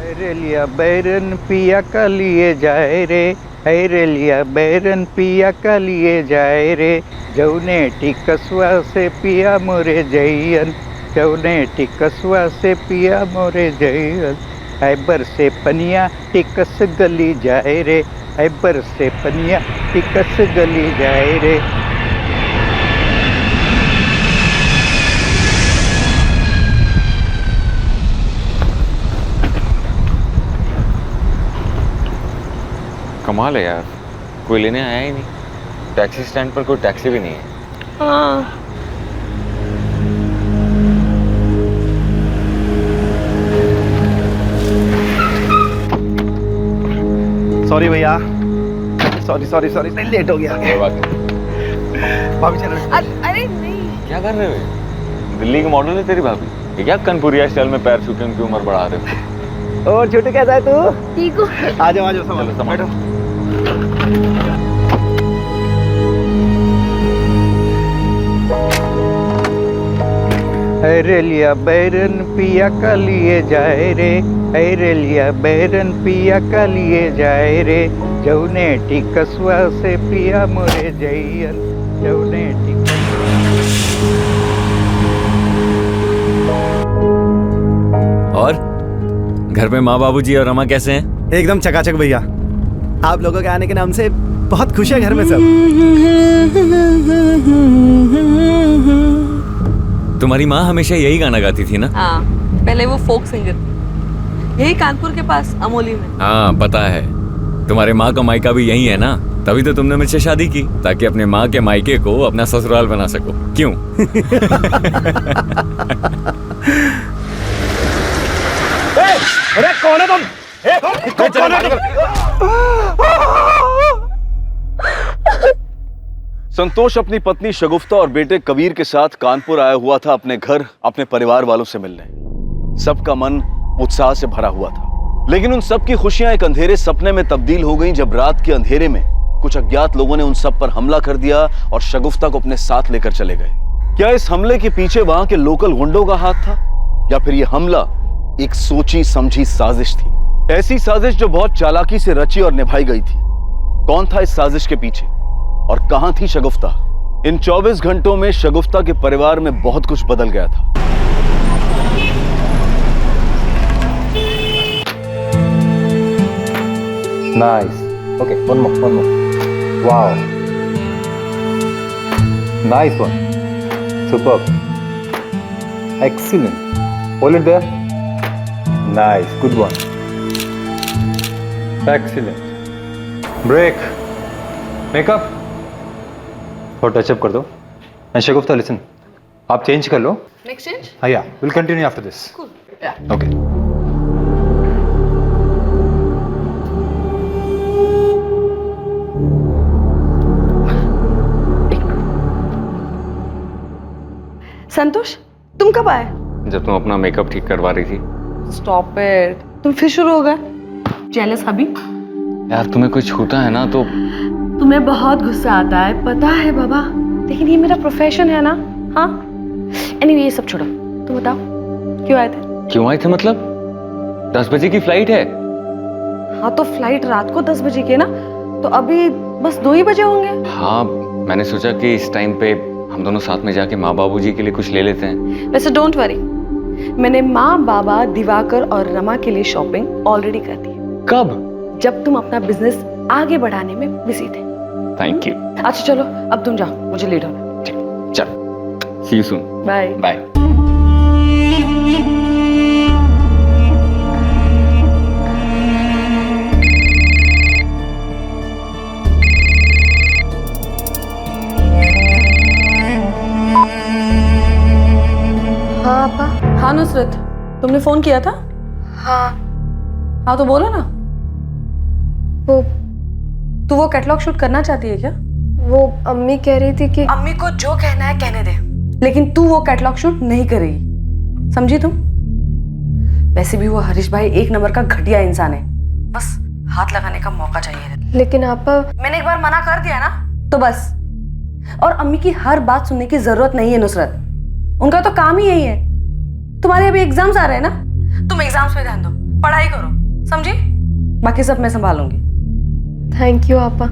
रेलिया बैरन पिया का लिए जाए रे, रेलिया बैरन पिया का लिए जाए रे, जौने टिकसवा से पिया मोरे जैयन, जौने टिकसवा से पिया मोरे जैयन, ऐबर से पनिया टिकस गली जाए रे, ऐबर से पनिया टिकस गली जाए रे। कमाल है यार, कोई लेने आया ही नहीं। टैक्सी स्टैंड पर कोई टैक्सी भी नहीं है। हाँ सॉरी भैया, सॉरी सॉरी सॉरी, लेट हो गया। कोई बात नहीं। भाभी चल रहे। अरे नहीं, क्या कर रहे हो? दिल्ली की मॉडल है तेरी भाभी। ये क्या कनपुरिया स्टाइल में पैर छू के उनकी उम्र बढ़ा रहे हो? और छोटू कैसा है तू? ठीक हो? आ जाओ चलो, संभालो। बैठो। रेलिया बैरन पिया का लिए जाए रे, रेलिया बैरन पिया का लिए जाए रे, जौने टिकसवा से पिया मोरे जैयन, जौने और घर में माँ बाबूजी और रमा कैसे हैं? एकदम चकाचक भैया, आप लोगों के आने के नाम से बहुत खुश है घर में सब। तुम्हारी माँ हमेशा यही गाना गाती थी ना? हाँ, पहले वो फोक सिंगर, यही कानपुर के पास अमोली में। हाँ पता है, तुम्हारे माँ का मायका भी यही है ना, तभी तो तुमने मुझसे शादी की, ताकि अपने माँ के मायके को अपना ससुराल बना सको। क्यों? अरे कौन है तुम? कौन है तुम? संतोष अपनी पत्नी शगुफ्ता और बेटे कबीर के साथ कानपुर आया हुआ था अपने घर, अपने परिवार वालों से मिलने। सबका मन उत्साह से भरा हुआ था, लेकिन उन सब की खुशियां एक अंधेरे सपने में तब्दील हो गईं जब रात के अंधेरे में कुछ अज्ञात लोगों ने उन सब पर हमला कर दिया और शगुफ्ता को अपने साथ लेकर चले गए। क्या इस हमले के पीछे वहां के लोकल गुंडों का हाथ था, या फिर यह हमला एक सोची समझी साजिश थी? ऐसी साजिश जो बहुत चालाकी से रची और निभाई गई थी। कौन था इस साजिश के पीछे और कहां थी शगुफ्ता? इन 24 घंटों में शगुफ्ता के परिवार में बहुत कुछ बदल गया था। Nice. Okay, one more. Wow. Nice one. Superb. Excellent. Hold it there. Nice. Good one. Excellent. Break. Makeup. और टचअप कर दो। एंड शगुफ्ता लिसन, आप चेंज कर लो। Next change? हाँ yeah, will continue after this. Okay. Santosh, तुम कब आए? जब तुम अपना मेकअप ठीक करवा रही थी। स्टॉप इट, तुम फिर शुरू हो गए? जेलस हबी? यार तुम्हें कोई छूता है ना तो तुम्हें बहुत गुस्सा आता है, पता है बाबा, लेकिन ये मेरा प्रोफेशन है ना। हाँ, एनीवे ये सब छोड़ो, तुम बताओ क्यों आए थे? क्यों आए थे मतलब? 10 बजे की फ्लाइट है। हाँ तो फ्लाइट रात को 10 बजे की है ना, तो अभी बस 2 ही बजे होंगे। हाँ, मैंने सोचा कि इस टाइम पे हम दोनों साथ में जाके माँ बाबूजी के लिए कुछ ले लेते हैं। वैसे डोंट वरी, मैंने माँ बाबा दिवाकर और रमा के लिए शॉपिंग ऑलरेडी कर दी। कब? जब तुम अपना बिजनेस आगे बढ़ाने में बिजी थे। Thank you. अच्छा चलो, अब तुम जाओ, मुझे लेट होना। चल, see you soon. Bye bye. हाँ पापा। हाँ नुसरत, तुमने फोन किया था? हाँ तो बोलो ना। तू वो कैटलॉग शूट करना चाहती है क्या? वो अम्मी कह रही थी कि अम्मी को जो कहना है कहने दे, लेकिन तू वो कैटलॉग शूट नहीं करेगी, समझी तुम? वैसे भी वो हरीश भाई एक नंबर का घटिया इंसान है, बस हाथ लगाने का मौका चाहिए। लेकिन आपा, मैंने एक बार मना कर दिया ना तो बस। और अम्मी की हर बात सुनने की जरूरत नहीं है नुसरत, उनका तो काम ही यही है। तुम्हारे अभी एग्जाम्स आ रहे हैं ना, तुम एग्जाम्स पे ध्यान दो, पढ़ाई करो, समझी? बाकी सब मैं संभालूंगी। थैंक यू आपा।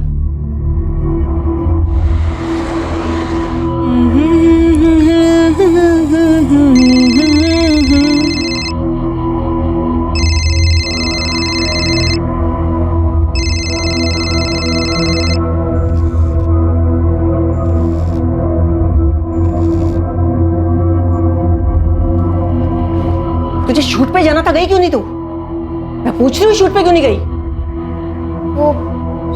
तुझे शूट पे जाना था, गई क्यों नहीं तू? मैं पूछ रही हूँ शूट पे क्यों नहीं गई? वो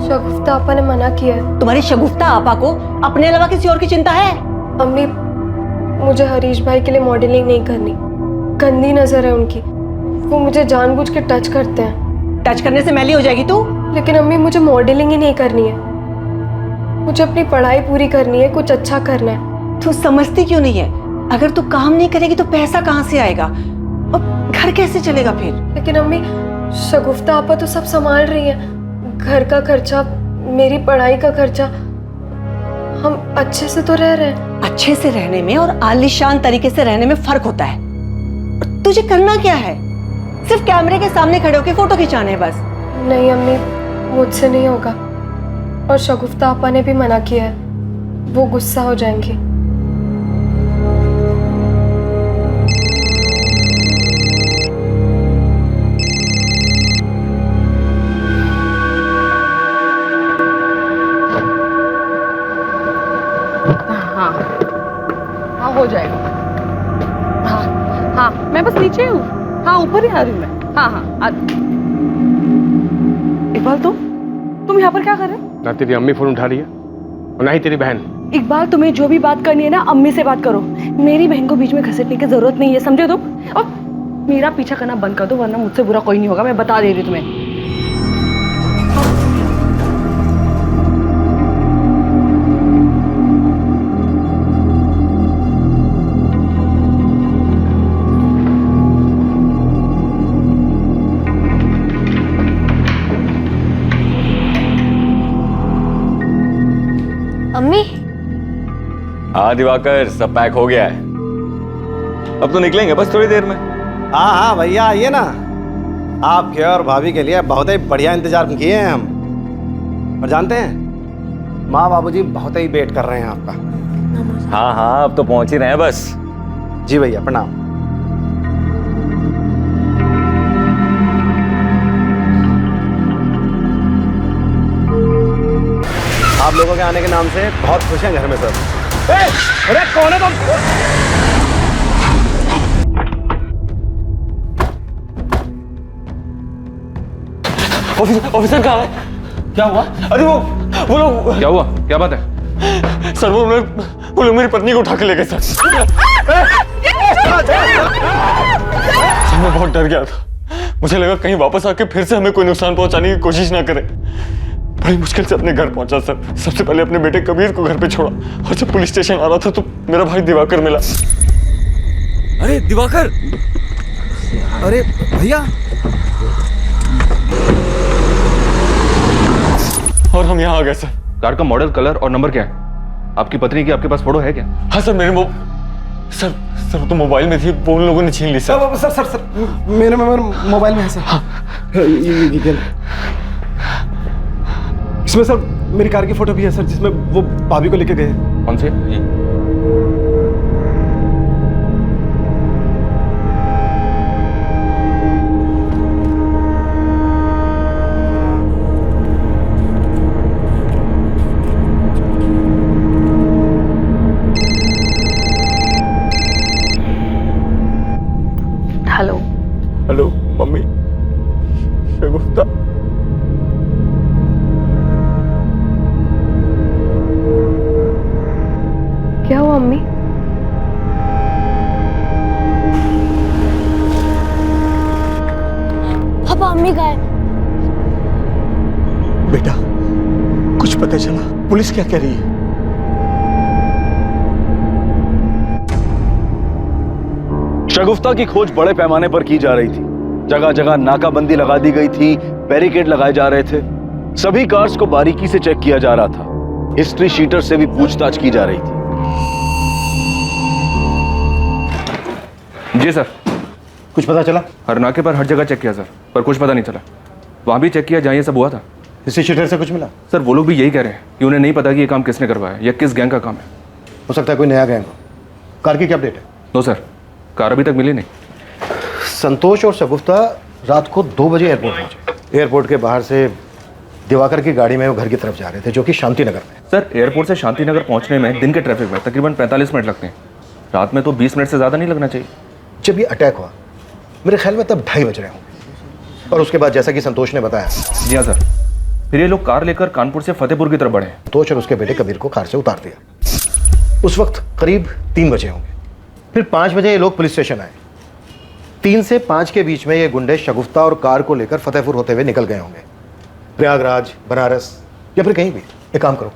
शगुफ्ता आपा ने मना किया है। तुम्हारी शगुफ्ता आपा को अपने अलावा किसी और की चिंता है? अम्मी, मुझे हरीश भाई के लिए मॉडलिंग नहीं करनी। गंदी नजर है उनकी। वो मुझे जानबूझ के टच करते हैं। टच करने से मैली हो जाएगी तू। लेकिन अम्मी, मुझे मॉडलिंग ही नहीं करनी है। मुझे अपनी पढ़ाई पूरी करनी है, कुछ अच्छा करना है। तू समझती क्यों नहीं है? अगर तू काम नहीं करेगी तो पैसा कहाँ से आएगा और घर कैसे चलेगा फिर? लेकिन अम्मी, शगुफ्ता आपा तो सब संभाल रही है। घर का खर्चा, मेरी पढ़ाई का खर्चा। हम अच्छे से तो रह रहे हैं। अच्छे से रहने में और आलीशान तरीके से रहने में फर्क होता है। और तुझे करना क्या है? सिर्फ कैमरे के सामने खड़े होकर फोटो खिंचाने हैं बस। नहीं अम्मी, मुझसे नहीं होगा। और शगुफ्ता आपा ने भी मना किया है। वो गुस्सा हो जाएंगी। हाँ हो जाएगा। हाँ हाँ, मैं बस नीचे हूँ। हाँ, ऊपर ही आ रही हूँ मैं। हाँ हाँ इकबाल, तुम यहाँ पर क्या कर रहे हो? ना तेरी अम्मी फोन उठा रही है और ना ही तेरी बहन। इकबाल, तुम्हें जो भी बात करनी है ना, अम्मी से बात करो। मेरी बहन को बीच में घसीटने की जरूरत नहीं है, समझे तुम? और मेरा पीछा करना बंद कर दो, वरना मुझसे बुरा कोई नहीं होगा, मैं बता दे रही तुम्हें। अम्मी, हाँ दिवाकर, सब पैक हो गया है। अब तो निकलेंगे बस थोड़ी देर में। हाँ हाँ भैया, आइए ना। आपके और भाभी के लिए बहुत ही बढ़िया इंतजार किए हैं हम। और जानते हैं, माँ बाबूजी बहुत ही वेट कर रहे हैं आपका। हाँ हाँ, अब तो पहुंच ही रहे हैं बस। जी भैया, प्रणाम। आप लोगों के आने के नाम से बहुत खुश हैं घर में सब। अरे कौन है तुम? ऑफिसर कहाँ है? क्या हुआ? अरे वो लोग। क्या हुआ? क्या बात है? सर वो लोग मेरी पत्नी को उठा के ले गए सर। मैं बहुत डर गया था। मुझे लगा कहीं वापस आके फिर से हमें कोई नुकसान पहुंचाने की कोशिश ना करे। बड़ी मुश्किल से अपने घर पहुंचा सर। सबसे पहले अपने बेटे कबीर को घर पे छोड़ा और जब पुलिस स्टेशन आ रहा था तो मेरा भाई दिवाकर मिला। अरे दिवाकर! अरे भैया! और हम यहाँ आ गए सर। कार का मॉडल, कलर और नंबर क्या है? आपकी पत्नी की आपके पास फोटो है क्या? हाँ सर, मेरे सर तो मोबाइल में थी, वो उन लोगों ने छीन ली सर। सर मेरे मोबाइल में है सर। हाँ। ये इसमें सर मेरी कार की फोटो भी है सर, जिसमें वो भाभी को लेके गए। कौन से? हेलो। हेलो मम्मी, शगुफ्ता। क्या हुआ अम्मी? पापा, अम्मी गायब। बेटा, कुछ पता चला? पुलिस क्या कह रही है? शगुफ्ता की खोज बड़े पैमाने पर की जा रही थी। जगह जगह नाकाबंदी लगा दी गई थी, बैरिकेड लगाए जा रहे थे। सभी कार्स को बारीकी से चेक किया जा रहा था। हिस्ट्री शीटर से भी पूछताछ की जा रही थी। जी सर। कुछ पता चला? हर नाके पर हर जगह चेक किया सर। पर कुछ पता नहीं चला। वहाँ भी चेक किया जहाँ ये सब हुआ था। हिस्ट्री शीटर से कुछ मिला? सर वो लोग भी यही कह रहे हैं कि उन्हें नहीं पता कि ये काम किसने करवाया या किस गैंग का काम है। हो सकता है कोई नया गैंग हो। कार की क्या अपडेट है? नो सर, कार अभी तक मिली नहीं। संतोष और शगुफ्ता रात को 2 बजे एयरपोर्ट पहुंचे। एयरपोर्ट के बाहर से दिवाकर की गाड़ी में वो घर की तरफ जा रहे थे, जो कि शांति नगर में। सर एयरपोर्ट से शांतिनगर पहुँचने में दिन के ट्रैफिक में तकरीबन 45 मिनट लगते हैं। रात में तो 20 मिनट से ज़्यादा नहीं लगना चाहिए। जब ये अटैक हुआ मेरे ख्याल में तब 2:30 बज रहे होंगे। और उसके बाद जैसा कि संतोष ने बताया, जी हाँ सर, फिर ये लोग कार लेकर कानपुर से फतेहपुर की तरफ बढ़े। संतोष और उसके बेटे कबीर को कार से उतार दिया। उस वक्त करीब 3 बजे होंगे। फिर 5 बजे ये लोग पुलिस स्टेशन आए। 3 से 5 के बीच में ये गुंडे शगुफ्ता और कार को लेकर फतेहपुर होते हुए निकल गए होंगे, प्रयागराज, बनारस या फिर कहीं भी। एक काम करो,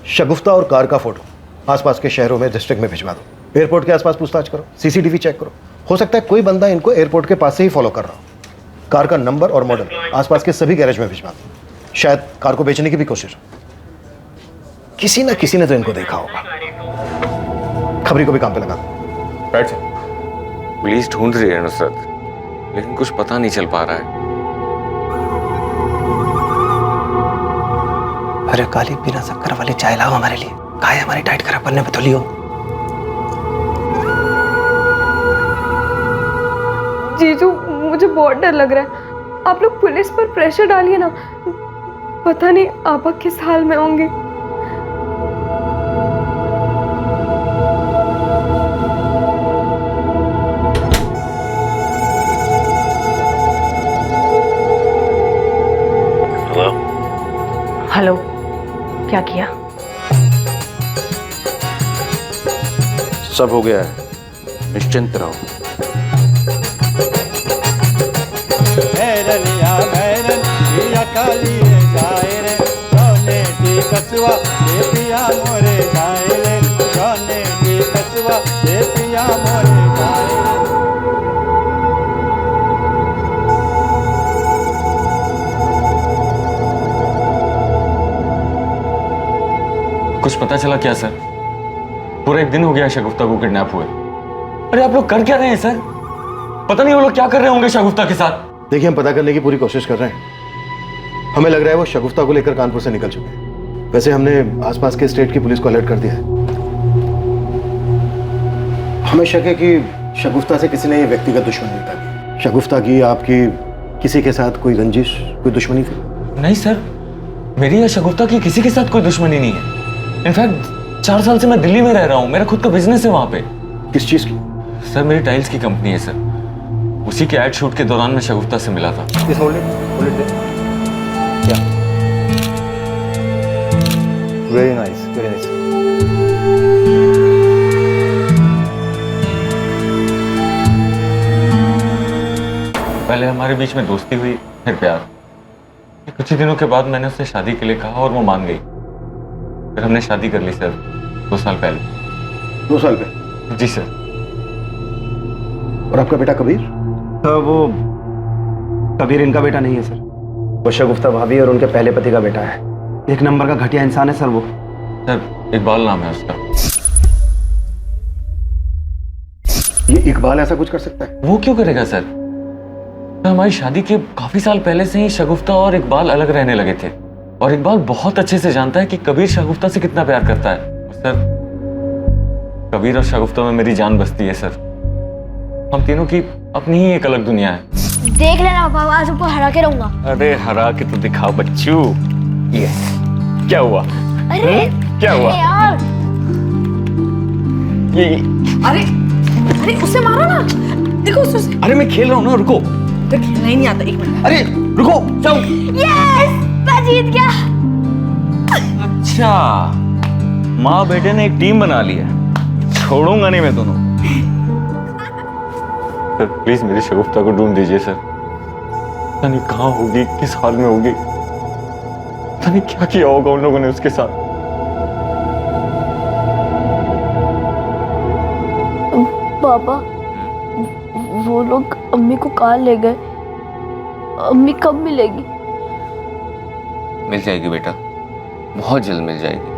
शगुफ्ता और कार का फोटो आसपास के शहरों में डिस्ट्रिक्ट में भिजवा दो। एयरपोर्ट के आसपास पूछताछ करो, सीसीटीवी चेक करो। हो सकता है कोई बंदा इनको एयरपोर्ट के पास से ही फॉलो कर रहा हो। कार का नंबर और मॉडल आसपास के सभी गैरेज में भिजवा दो। शायद कार को बेचने की भी कोशिश हो। किसी ना किसी ने तो इनको देखा होगा। खबरी को भी काम पे लगा दो। बैठ जा। पुलिस ढूंढ रही है नुसरत, लेकिन कुछ पता नहीं चल पा रहा है। अरे काली बिना शक्कर वाली चाय लाओ हमारे लिए। कहा है हमारी डाइट खराब करने बतौली हो। जीजू मुझे बहुत डर लग रहा है। आप लोग पुलिस पर प्रेशर डालिए ना। पता नहीं आपा किस हाल में होंगे। हेलो, क्या किया? सब हो गया है, निश्चिंत रहो। कुछ पता चला क्या सर? पूरा 1 दिन हो गया शगुफ्ता को किडनैप हुए। अरे आप लोग कर क्या रहे हैं सर? पता नहीं वो लोग क्या कर रहे होंगे शगुफ्ता के साथ। देखिए, हम पता करने की पूरी कोशिश कर रहे हैं। हमें लग रहा है वो शगुफ्ता को लेकर कानपुर से निकल चुके हैं। वैसे हमने आसपास के स्टेट की पुलिस को अलर्ट कर दिया है। हमें शक है कि शगुफ्ता से किसी ने ये व्यक्तिगत दुश्मनी निकाली। शगुफ्ता की, आपकी, किसी के साथ कोई रंजिश, कोई दुश्मनी थी? नहीं सर, मेरी या शगुफ्ता की किसी के साथ कोई दुश्मनी नहीं है। इनफैक्ट 4 साल से मैं दिल्ली में रह रहा हूँ। मेरा खुद का बिजनेस है वहाँ पे। किस चीज की? सर मेरी टाइल्स की कंपनी है सर। उसी के एड शूट के दौरान मैं शगुफ्ता से मिला था। Very nice, very nice. पहले हमारे बीच में दोस्ती हुई, फिर प्यार। कुछ ही दिनों के बाद मैंने उससे शादी के लिए कहा और वो मान गई। फिर हमने शादी कर ली सर 2 साल पहले। 2 साल पहले? जी सर। और आपका बेटा कबीर? वो कबीर इनका बेटा नहीं है सर। वो शगुफ्ता भाभी और उनके पहले पति का बेटा है। 1 नंबर का घटिया इंसान है सर वो। सर इकबाल नाम है उसका। ये इकबाल ऐसा कुछ कर सकता है? वो क्यों करेगा सर? तो हमारी शादी के काफी साल पहले से ही शगुफ्ता और इकबाल अलग रहने लगे थे। और इकबाल बहुत अच्छे से जानता है कि कबीर शगुफ्ता से कितना प्यार करता है। सर कबीर और शगुफ्ता में मेरी जान बसती है सर। हम तीनों की अपनी ही एक अलग दुनिया है। देख लेना पापा, आज ऊपर हरा के रहूंगा। अरे हरा के तो दिखाओ बच्चू। ये क्या हुआ? अरे क्या हुआ? अरे यार, ये अरे अरे उससे मारो ना। देखो उससे। अरे मैं खेल रहा हूँ ना, रुको। खेलना ही नहीं आता। 1 मिनट। अरे रुको, जाओ। यस, मैं जीत गया। अच्छा, माँ बेटे ने एक टीम बना ली है। छोड़ूंगा नहीं मैं दोनों। सर प्लीज मेरी शगुफ्ता को ढूंढ दीजिए सर। पता नहीं कहाँ होगी, किस हाल में होगी। पता नहीं क्या किया होगा उन लोगों ने उसके साथ। पापा वो लोग अम्मी को कहाँ ले गए? अम्मी कब मिलेगी? मिल जाएगी बेटा, बहुत जल्द मिल जाएगी।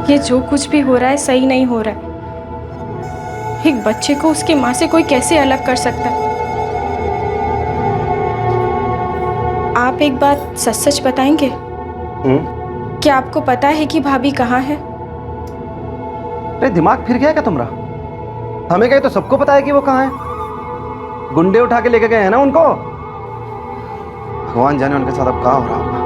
ये जो कुछ भी हो रहा है सही नहीं हो रहा है। एक बच्चे को उसकी माँ से कोई कैसे अलग कर सकता है? आप एक बात सच सच बताएंगे? क्या आपको पता है कि भाभी कहाँ है? अरे दिमाग फिर गया क्या तुम्हारा? हमें कहे तो सबको पता है कि वो कहाँ है। गुंडे उठा के लेके गए हैं ना उनको। भगवान जाने उनके साथ अब क्या हो रहा होगा।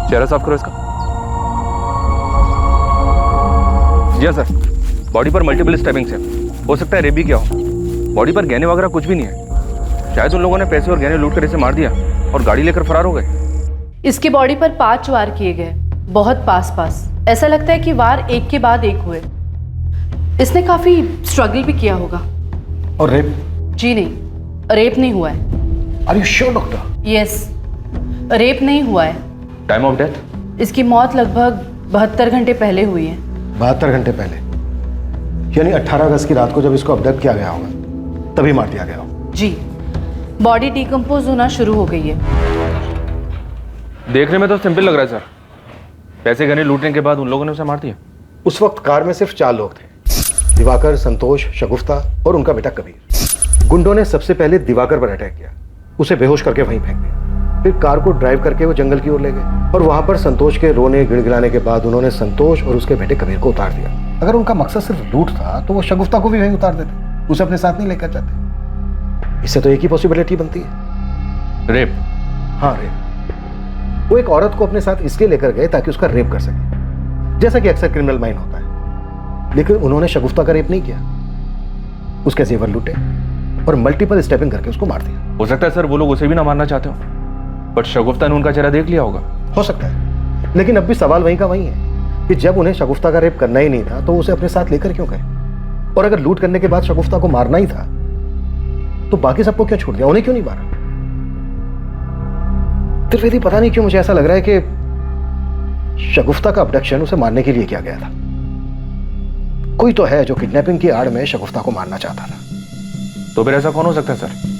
चेहरा साफ करो इसका। जी सर, बॉडी पर मल्टीपल स्टैबिंग्स है। हो सकता है रेप भी किया हो। बॉडी पर गहने वगैरह कुछ भी नहीं है। शायद उन लोगों ने पैसे और गहने लूट कर इसे मार दिया और गाड़ी लेकर फरार हो गए। इसकी बॉडी पर 5 वार किए गए, बहुत पास। ऐसा लगता है कि वार एक के बाद एक हुए। इसने काफी स्ट्रगल भी किया होगा। और रेप? जी नहीं, रेप नहीं हुआ है। Are you sure doctor? Yes, rape नहीं हुआ है। Time of death? इसकी मौत लगभग 72 घंटे पहले हुई है। 72 घंटे पहले? यानी 18 अगस्त की रात को जब इसको अबडक्ट किया गया होगा तभी मार दिया गया होगा। जी, बॉडी डिकम्पोज होना शुरू हो गई है। देखने में तो सिंपल लग रहा है सर। पैसे गहने लूटने के बाद उन लोगों ने उसे मार दिया। उस वक्त कार में सिर्फ 4 लोग थे, दिवाकर, संतोष, शगुफ्ता और उनका बेटा कबीर। गुंडों ने सबसे पहले दिवाकर पर अटैक किया, उसे बेहोश करके वहीं फेंक दिया। फिर कार को ड्राइव करके वो जंगल की ओर ले गए और वहां पर संतोष के रोने गिड़गिड़ाने के बाद उन्होंने संतोष और उसके बेटे कबीर को उतार दिया। अगर उनका मकसद सिर्फ लूट था तो वो शगुफ्ता को भी वहीं उतार देते, उसे अपने साथ नहीं लेकर जाते। इससे तो एक ही पॉसिबिलिटी बनती है, रेप। हाँ, रेप। वो एक औरत को अपने साथ इसलिए लेकर गए ताकि उसका रेप कर सके, जैसा कि अक्सर क्रिमिनल माइंड होता है। लेकिन उन्होंने शगुफ्ता का रेप नहीं किया, उसके जेवर लूटे और मल्टीपल स्टेपिंग करके उसको मार दिया। हो सकता है सर वो लोग उसे भी ना मारना चाहते हो, बट शगुफ्ता ने उनका चेहरा देख लिया होगा। हो सकता है, लेकिन अब भी सवाल वहीं का वहीं है कि जब उन्हें शगुफ्ता का रेप करना ही नहीं था तो उसे अपने साथ लेकर क्यों गए? और अगर लूट करने के बाद शगुफ्ता को मारना ही था तो बाकी सबको क्यों छोड़ दिया, उन्हें क्यों नहीं मारा? त्रिवेदी, पता नहीं क्यों मुझे ऐसा लग रहा है कि शगुफ्ता का अबडक्शन उसे मारने के लिए किया गया था। कोई तो है जो किडनैपिंग की आड़ में शगुफ्ता को मारना चाहता था। तो फिर ऐसा कौन हो सकता है सर?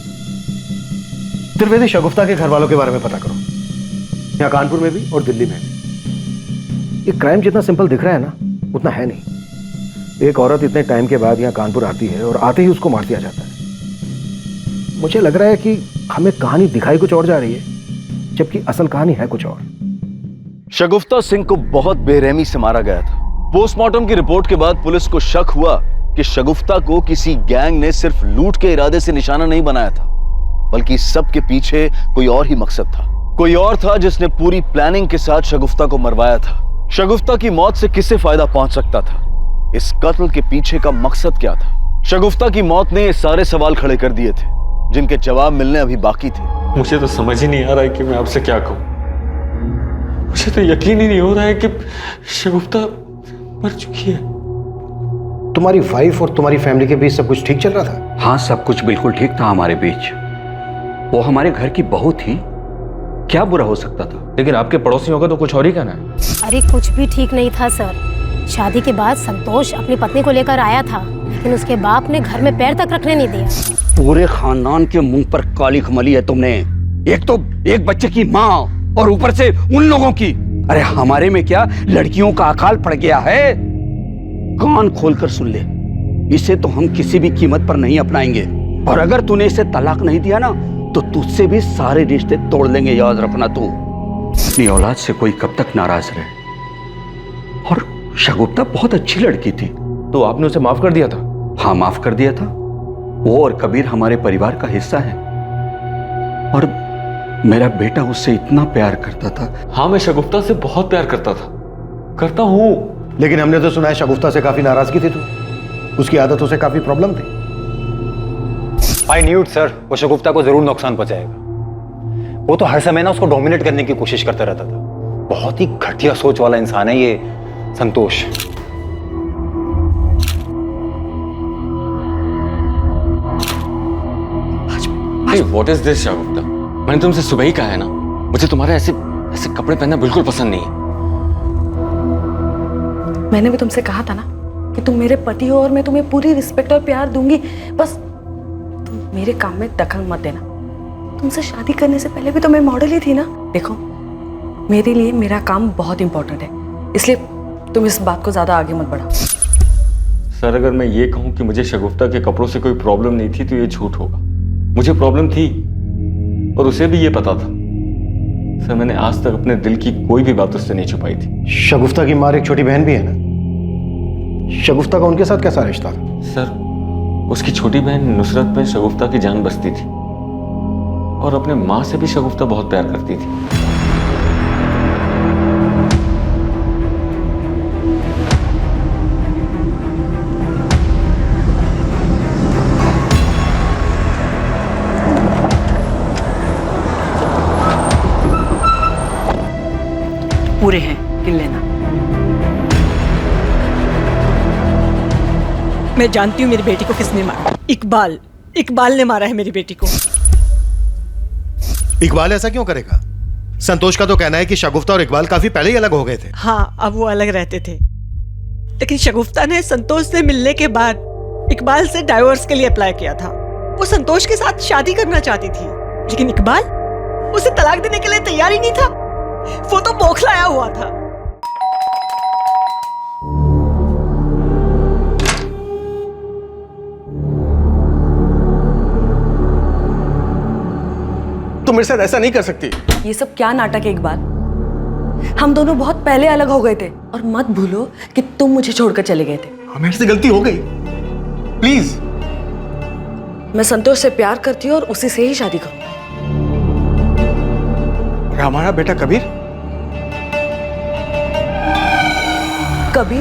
त्रिवेदी, शगुफ्ता के घर वालों के बारे में पता करो, यहाँ कानपुर में भी और दिल्ली में भी। ये क्राइम जितना सिंपल दिख रहा है ना, उतना है नहीं। एक औरत इतने टाइम के बाद यहाँ कानपुर आती है और आते ही उसको मार दिया जाता है। मुझे लग रहा है कि हमें कहानी दिखाई कुछ और जा रही है, जबकि असल कहानी है कुछ और। शगुफ्ता सिंह को बहुत बेरहमी से मारा गया था। पोस्टमार्टम की रिपोर्ट के बाद पुलिस को शक हुआ कि शगुफ्ता को किसी गैंग ने सिर्फ लूट के इरादे से निशाना नहीं बनाया था, बल्कि सब के पीछे कोई और ही मकसद था। कोई और था जिसने पूरी प्लानिंग के साथ शगुफ्ता को मरवाया था। शगुफ्ता की मौत से किसे फायदा पहुंच सकता था? इस कत्ल के पीछे का मकसद क्या था? शगुफ्ता की मौत ने ये सारे सवाल खड़े कर दिए थे जिनके जवाब मिलने अभी बाकी थे। मुझे तो समझ ही नहीं आ रहा है कि मैं आपसे क्या कहूं। मुझे तो यकीन ही नहीं हो रहा है कि शगुफ्ता मर चुकी है। तुम्हारी वाइफ और तुम्हारी फैमिली के बीच सब कुछ ठीक चल रहा था? हाँ, सब कुछ बिल्कुल ठीक था हमारे बीच। वो हमारे घर की बहू थी, क्या बुरा हो सकता था? लेकिन आपके पड़ोसियों का तो कुछ और ही कहना है। अरे कुछ भी ठीक नहीं था सर। शादी के बाद संतोष अपनी पत्नी को लेकर आया था, लेकिन उसके बाप ने घर में पैर तक रखने नहीं दिया। पूरे खानदान के मुंह पर काली खमली है तुमने। एक तो एक बच्चे की माँ और ऊपर से उन लोगों की। अरे हमारे में क्या लड़कियों का अकाल पड़ गया है? कान खोलकर सुन ले, इसे तो हम किसी भी कीमत पर नहीं अपनाएंगे। और अगर तूने इसे तलाक नहीं दिया ना तो तुझसे भी सारे रिश्ते तोड़ लेंगे, याद रखना। तू अपनी औलाद से कोई कब तक नाराज रहे। और शगुफ्ता बहुत अच्छी लड़की थी। तो आपने उसे माफ कर दिया था? हाँ, माफ कर दिया था। वो और कबीर हमारे परिवार का हिस्सा है और मेरा बेटा उससे इतना प्यार करता था। हाँ, मैं शगुफ्ता से बहुत प्यार करता था, करता हूँ। लेकिन हमने तो सुना है शगुफ्ता से काफी नाराजगी थी, तू उसकी आदतों से काफी प्रॉब्लम थी। आई न्यूड सर, वो शगुफ्ता को जरूर नुकसान पहुंचाएगा। वो तो हर समय ना उसको डोमिनेट करने की कोशिश करता रहता था। बहुत ही घटिया सोच वाला इंसान है ये संतोष। What is this, शगुफ्ता? मैंने तुमसे सुबह ही कहा है ना, मुझे तुम्हारे ऐसे ऐसे कपड़े पहनना बिल्कुल पसंद नहीं है। मैंने भी तुमसे कहा था ना कि तुम मेरे पति हो और मैं तुम्हें पूरी रिस्पेक्ट और प्यार दूंगी, बस तुम मेरे काम में दखल मत देना। तुमसे शादी करने से पहले भी तो मैं मॉडल ही थी ना। देखो, मेरे लिए मेरा काम बहुत इंपॉर्टेंट है, इसलिए तुम इस बात को ज्यादा आगे मत बढ़ाओ। सर, अगर मैं ये कहूं कि मुझे शगुफ्ता के कपड़ों से कोई प्रॉब्लम नहीं थी तो ये झूठ होगा। मुझे प्रॉब्लम थी और उसे भी ये पता था। सर, मैंने आज तक अपने दिल की कोई भी बात उससे नहीं छुपाई थी। शगुफ्ता की माँ एक छोटी बहन भी है ना, शगुफ्ता का उनके साथ कैसा रिश्ता था? सर, उसकी छोटी बहन नुसरत में शगुफ्ता की जान बसती थी और अपने माँ से भी शगुफ्ता बहुत प्यार करती थी। पूरे हैं, गिन लेना। मैं जानती हूँ मेरी बेटी को किसने मारा। इकबाल ने मारा है मेरी बेटी को। इकबाल ऐसा क्यों करेगा? संतोष का तो कहना है कि शगुफ्ता और इकबाल काफी पहले ही अलग हो गए थे। हाँ, अब वो अलग रहते थे, लेकिन शगुफ्ता ने संतोष से मिलने के बाद इकबाल से डाइवोर्स के लिए अप्लाई किया था। वो संतोष के साथ शादी करना चाहती थी, लेकिन इकबाल उसे तलाक देने के लिए तैयार ही नहीं था। वो तो बौखलाया हुआ था। तुम मेरे साथ ऐसा नहीं कर सकती। ये सब क्या नाटक है इकबाल? हम दोनों बहुत पहले अलग हो गए थे और मत भूलो कि तुम मुझे छोड़कर चले गए थे। मेरे से गलती हो गई, प्लीज। मैं संतोष से प्यार करती हूँ और उसी से ही शादी करूंगी। और हमारा बेटा कबीर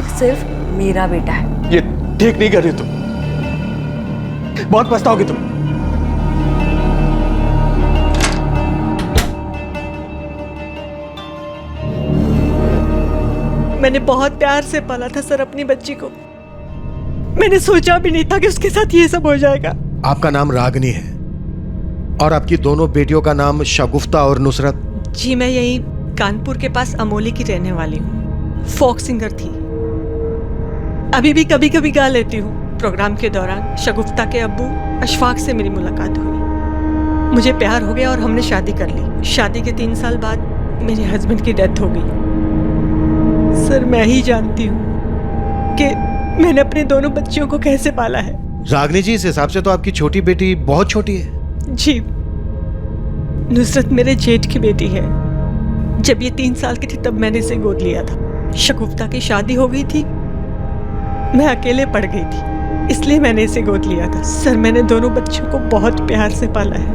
सिर्फ मेरा बेटा है। ये ठीक नहीं कर रही तुम, बहुत पछताओगी तुम। मैंने बहुत प्यार से पाला था सर अपनी बच्ची को। मैंने सोचा भी नहीं था कि उसके साथ ये सब हो जाएगा। आपका नाम रागनी है और आपकी दोनों बेटियों का नाम शगुफ्ता और नुसरत। जी, मैं यही कानपुर के पास अमोली की रहने वाली हूँ। फोक सिंगर थी, अभी भी कभी कभी गा लेती हूँ। प्रोग्राम के दौरान शगुफ्ता के अब्बू अशफाक से मेरी मुलाकात हुई। मुझे प्यार हो गया और हमने शादी कर ली। शादी के 3 साल बाद मेरे हस्बैंड की डेथ हो गई। सर, मैं ही जानती हूँ कि मैंने अपने दोनों बच्चियों को कैसे पाला है। रागनी जी, इस हिसाब से तो आपकी छोटी बेटी बहुत छोटी है। जी, नुसरत मेरे जेठ की बेटी है। जब ये 3 साल की थी तब मैंने इसे गोद लिया था। शगुफ्ता की शादी हो गई थी, मैं अकेले पड़ गई थी, इसलिए मैंने इसे गोद लिया था। सर, मैंने दोनों बच्चों को बहुत प्यार से पाला है।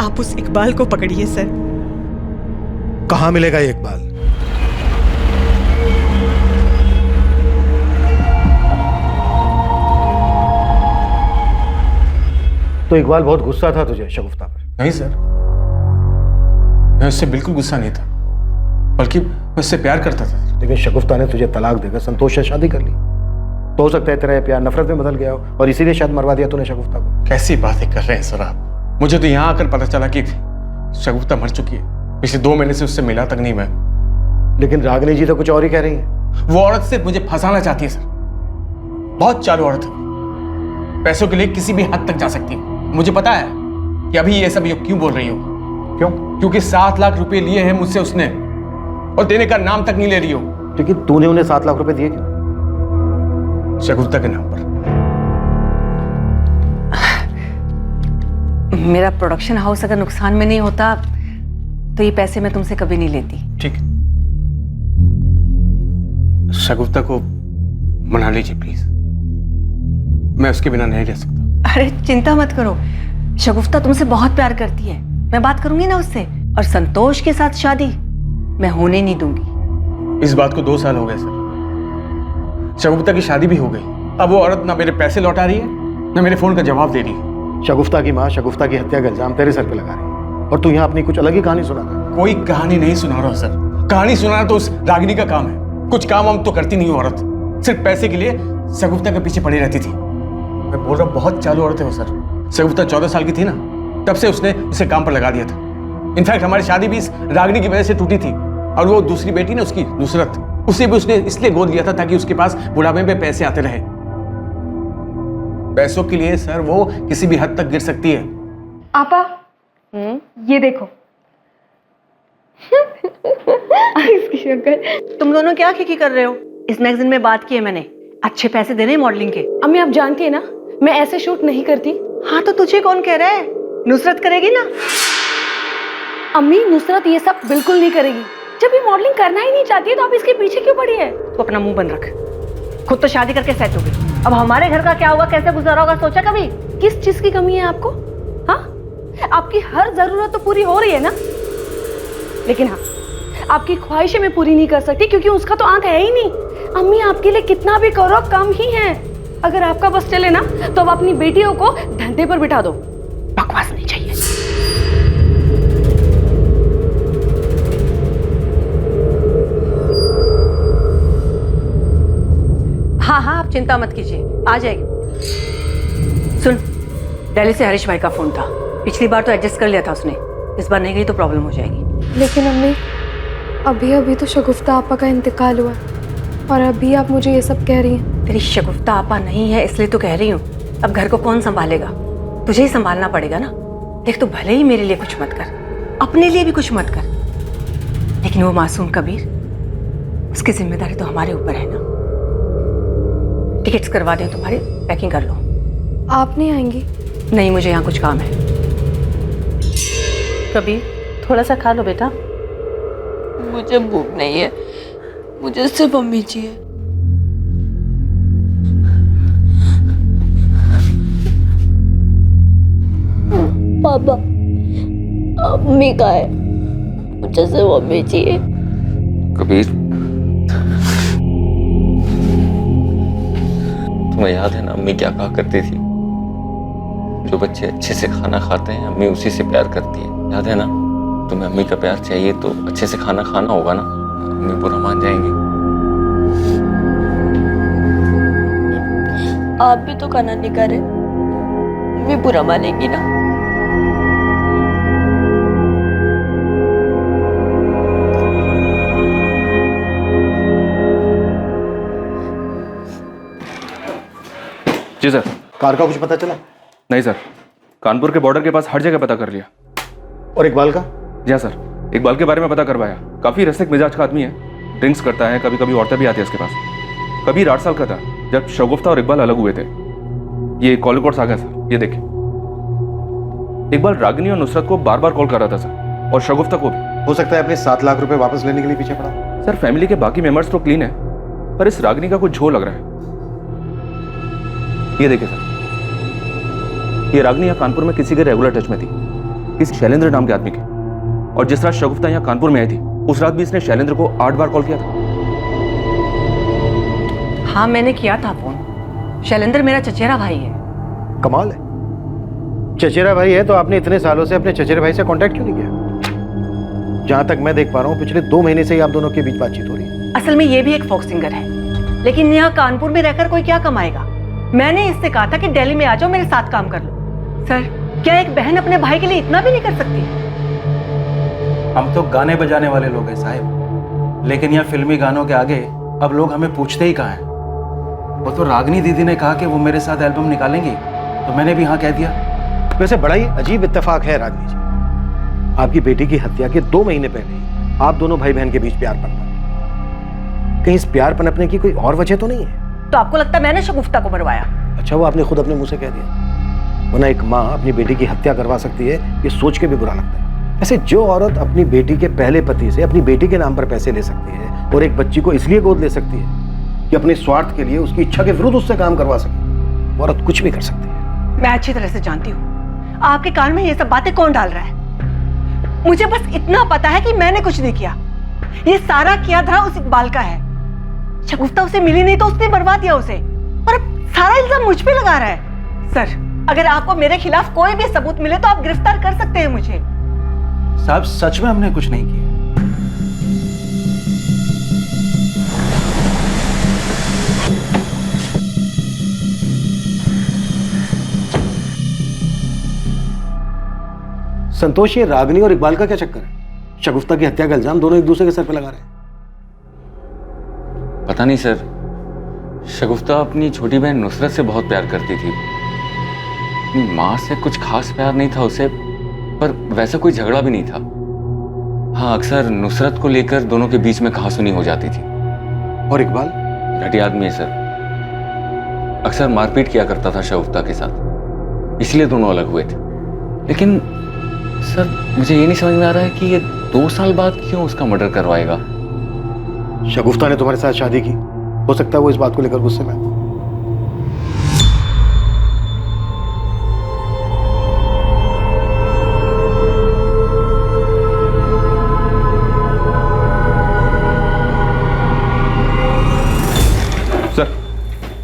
आप उस इकबाल को पकड़िए सर। कहाँ मिलेगा ये इकबाल? तो इकबाल बहुत गुस्सा था तुझे शगुफ्ता पर? नहीं सर, मैं उससे बिल्कुल गुस्सा नहीं था, बल्कि मैं उससे प्यार करता था। लेकिन शगुफ्ता ने तुझे तलाक देकर संतोष से शादी कर ली, तो हो सकता है तेरा ये प्यार नफरत में बदल गया हो और इसीलिए शायद मरवा दिया तूने शगुफ्ता को। कैसी बातें कर रहे हैं सर आप? मुझे तो यहाँ आकर पता चला कि शगुफ्ता मर चुकी है। पिछले 2 महीने से उससे मिला तक नहीं मैं। लेकिन रागनी जी तो कुछ और ही कह रही है। वो औरत सिर्फ मुझे फंसाना चाहती है सर, बहुत चालू औरत है। पैसों के लिए किसी भी हद तक जा सकती है। मुझे पता है कि अभी ये सब क्यों बोल रही हो। क्यों? क्योंकि 7 लाख रुपए लिए हैं मुझसे उसने और देने का नाम तक नहीं ले रही हो। लेकिन तूने उन्हें 7 लाख रुपए दिए क्यों? शगुफ्ता के नाम पर। मेरा प्रोडक्शन हाउस अगर नुकसान में नहीं होता तो ये पैसे मैं तुमसे कभी नहीं लेती। ठीक, शगुफ्ता को मना लीजिए प्लीज, मैं उसके बिना नहीं रह सकता। अरे चिंता मत करो, शगुफ्ता तुमसे बहुत प्यार करती है। मैं बात करूंगी ना उससे, और संतोष के साथ शादी मैं होने नहीं दूंगी। इस बात को 2 साल हो गए सर। शगुफ्ता की शादी भी हो गई, अब वो औरत ना मेरे पैसे लौटा रही है न मेरे फोन का जवाब दे रही। शगुफ्ता की माँ शगुफ्ता की हत्या का इल्जाम तेरे सर पे लगा रही है और तू यहाँ अपनी कुछ अलग ही कहानी सुना रहा है। कोई कहानी नहीं सुना रहा सर, कहानी सुनाना तो उस रागिनी का काम है। कुछ काम हम तो करती नहीं औरत, सिर्फ पैसे के लिए शगुफ्ता के पीछे पड़ी रहती थी। मैं बोल रहा हूँ बहुत चालू औरत है वो सर। शगुफ्ता 14 साल की थी ना, तब से उसने उसे काम पर लगा दिया था। इनफैक्ट हमारी शादी भी इस रागिनी की वजह से टूटी थी। और वो दूसरी बेटी ना उसकी, नुसरत, उसे भी उसने इसलिए गोद लिया था ताकि उसके पास बुढ़ापे में पैसे आते रहे। पैसों के लिए सर वो किसी भी हद तक गिर सकती है। आपा ये देखो इसकी शक्ल। तुम दोनों क्या खिकी कर रहे हो? इस मैगजीन में बात की है मैंने, अच्छे पैसे देने हैं मॉडलिंग के। अम्मी आप जानती है ना मैं ऐसे शूट नहीं करती। हाँ तो तुझे कौन कह रहा है? नुसरत करेगी ना। अम्मी नुसरत ये सब बिल्कुल नहीं करेगी। जब ये मॉडलिंग करना ही नहीं चाहती है तो आप इसके पीछे क्यों पड़ी है? तू अपना मुंह बंद रख। खुद तो शादी करके सेट हो गई, अब हमारे घर का क्या होगा, कैसे गुजारा होगा, सोचा कभी? किस चीज की कमी है आपको? हाँ, आपकी हर जरूरत तो पूरी हो रही है ना, लेकिन हाँ आपकी ख्वाहिशें मैं पूरी नहीं कर सकती क्योंकि उसका तो आंख है ही नहीं। अम्मी आपके लिए कितना भी करो कम ही है। अगर आपका बस चले ना तो अब अपनी बेटियों को धंधे पर बिठा दो। बकवास नहीं चाहिए। हाँ हाँ आप चिंता मत कीजिए, आ जाएगी। सुन, दिल्ली से हरीश भाई का फोन था। पिछली बार तो एडजस्ट कर लिया था उसने, इस बार नहीं गई तो प्रॉब्लम हो जाएगी। लेकिन अम्मी अभी अभी तो शगुफ्ता आपा का इंतकाल हुआ और अभी आप मुझे ये सब कह रही हैं। तेरी शगुफ्ता आपा नहीं है इसलिए तो कह रही हूँ। अब घर को कौन संभालेगा? तुझे ही संभालना पड़ेगा ना। देख तू भले ही मेरे लिए कुछ मत कर, अपने लिए भी कुछ मत कर, लेकिन वो मासूम कबीर, उसकी जिम्मेदारी तो हमारे ऊपर है ना। टिकट्स करवा दें तुम्हारी, पैकिंग कर लो। आप नहीं आएंगी? नहीं, मुझे यहाँ कुछ काम है। कबीर थोड़ा सा खा लो बेटा। मुझे भूख नहीं है, मुझे सिर्फ अम्मी चाहिए। पापा अम्मी का है, मुझे सिर्फ अम्मी चाहिए। कबीर, तुम्हें याद है ना अम्मी क्या कहा करती थी? जो बच्चे अच्छे से खाना खाते हैं अम्मी उसी से प्यार करती है। याद है ना? तुम्हें अम्मी का प्यार चाहिए तो अच्छे से खाना खाना होगा ना, अम्मी बुरा मान जाएंगी। आप भी तो खाना नहीं करे, अम्मी बुरा मानेगी ना। जी सर। कार का कुछ पता चला? नहीं सर, कानपुर के बॉर्डर के पास हर जगह पता कर लिया। और इकबाल का? जी हाँ सर, इकबाल के बारे में पता करवाया। काफी रसिक मिजाज का आदमी है, ड्रिंक्स करता है, कभी कभी औरतें भी आती है उसके पास। कबीर 8 साल का था जब शगुफ्ता और इकबाल अलग हुए थे। ये कॉल रिकॉर्ड्स आ गए सर, ये देखिए। इकबाल रागिनी और नुसरत को बार बार कॉल कर रहा था सर, और शगुफ्ता को भी। हो सकता है अपने 7 लाख रुपए वापस लेने के लिए पीछे पड़ा। सर फैमिली के बाकी मेंबर्स तो क्लीन है, पर इस रागिनी का कुछ झोल लग रहा है। ये देखिए सर, ये रागिनी यहाँ कानपुर में किसी के रेगुलर टच में थी, किसी शैलेंद्र नाम के आदमी के। और जिस रात शगुफ्ता यहाँ कानपुर में आई थी उस रात भी इसने शैलेंद्र को 8 बार कॉल किया था। हाँ मैंने किया था फोन। शैलेंद्र मेरा चचेरा भाई है। कमाल है, चचेरा भाई है तो आपने इतने सालों से अपने चचेरे भाई से कांटेक्ट क्यों नहीं किया? जहां तक मैं देख पा रहा हूँ पिछले 2 महीने से ही आप दोनों के बीच बातचीत हो रही है। असल में ये भी एक फोक सिंगर है, लेकिन यहाँ कानपुर में रहकर कोई क्या कमाएगा। मैंने इससे कहा था कि दिल्ली में आ जाओ, मेरे साथ काम कर लो। सर क्या एक बहन अपने भाई के लिए इतना भी नहीं कर सकती? हम तो गाने बजाने वाले लोग हैं साहब, लेकिन यहाँ फिल्मी गानों के आगे अब लोग हमें पूछते ही कहाँ हैं। वो तो रागिनी दीदी ने कहा कि वो मेरे साथ एल्बम निकालेंगी, तो मैंने भी हाँ कह दिया। वैसे बड़ा ही अजीब इत्तेफाक है रागिनी जी, आपकी बेटी की हत्या के 2 महीने पहले आप दोनों भाई बहन के बीच प्यार पनपा। कहीं इस प्यार पनपने की कोई और वजह तो नहीं है? तो आपको लगता है मैंने शगुफ्ता को मरवाया? अच्छा वो आपने खुद अपने मुंह से कह दिया। वरना एक माँ अपनी बेटी की हत्या करवा सकती है, ये सोच के भी बुरा लगता है। ऐसे जो औरत अपनी बेटी के पहले पति से अपनी बेटी के नाम पर पैसे ले सकती है और एक बच्ची को इसलिए गोद ले सकती है कि अपने स्वार्थ के लिए उसकी इच्छा के विरुद्ध उससे काम करवा सके, औरत कुछ भी कर सकती है। मैं अच्छी तरह से जानती हूँ आपके कान में ये सब बातें कौन डाल रहा है। मुझे बस इतना पता है कि मैंने कुछ नहीं किया, ये सारा किया था उस इकबाल का है। शगुफ्ता उसे मिली नहीं तो उसने बर्बाद दिया उसे, और अब सारा इल्जाम मुझ पे लगा रहा है। सर, अगर आपको मेरे खिलाफ कोई भी सबूत मिले तो आप गिरफ्तार कर सकते हैं मुझे। साहब सच में हमने कुछ नहीं किया। संतोष, ये रागनी और इकबाल का क्या चक्कर है? शगुफ्ता की हत्या का इल्जाम दोनों एक दूसरे के सर पे लगा रहे हैं। पता नहीं सर, शगुफ्ता अपनी छोटी बहन नुसरत से बहुत प्यार करती थी। अपनी माँ से कुछ खास प्यार नहीं था उसे, पर वैसा कोई झगड़ा भी नहीं था। हाँ, अक्सर नुसरत को लेकर दोनों के बीच में कहासुनी हो जाती थी। और इकबाल? घटिया आदमी है सर, अक्सर मारपीट किया करता था शगुफ्ता के साथ, इसलिए दोनों अलग हुए थे। लेकिन सर, मुझे ये नहीं समझ में आ रहा है कि ये 2 साल बाद क्यों उसका मर्डर करवाएगा। शगुफ्ता ने तुम्हारे साथ शादी की, हो सकता है वो इस बात को लेकर गुस्से में। सर,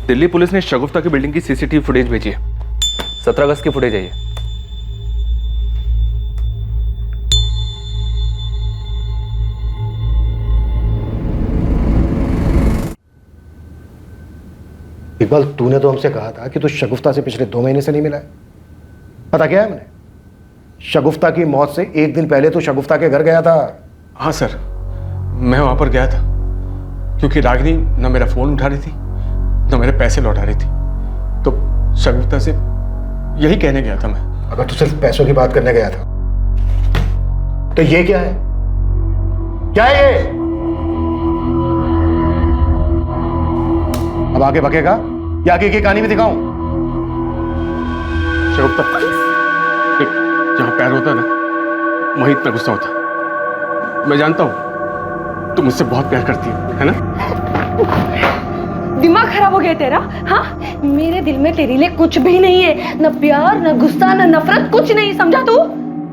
दिल्ली पुलिस ने शगुफ्ता की बिल्डिंग की सीसीटीवी फुटेज भेजी है। 17 अगस्त की फुटेज है ये। इकबाल, तूने तो हमसे कहा था कि तू शगुफ्ता से पिछले 2 महीने से नहीं मिला है। पता क्या है हमने? शगुफ्ता की मौत से 1 दिन पहले तो शगुफ्ता के घर गया था। हाँ सर, मैं वहां पर गया था क्योंकि रागिनी न मेरा फोन उठा रही थी न मेरे पैसे लौटा रही थी, तो शगुफ्ता से यही कहने गया था मैं। अगर तू सिर्फ पैसों की बात करने गया था तो ये क्या है? क्या है ये? अब आगे भगेगा या आगे की कहानी भी दिखाऊं? शगुफ्ता, देख, जहां पैर होता है ना, वहीं इतना गुस्सा होता है। मैं जानता हूं तुम मुझसे बहुत प्यार करती है ना? दिमाग खराब हो गया तेरा? हाँ, मेरे दिल में तेरे लिए कुछ भी नहीं है, न प्यार न गुस्सा न नफरत, कुछ नहीं, समझा तू?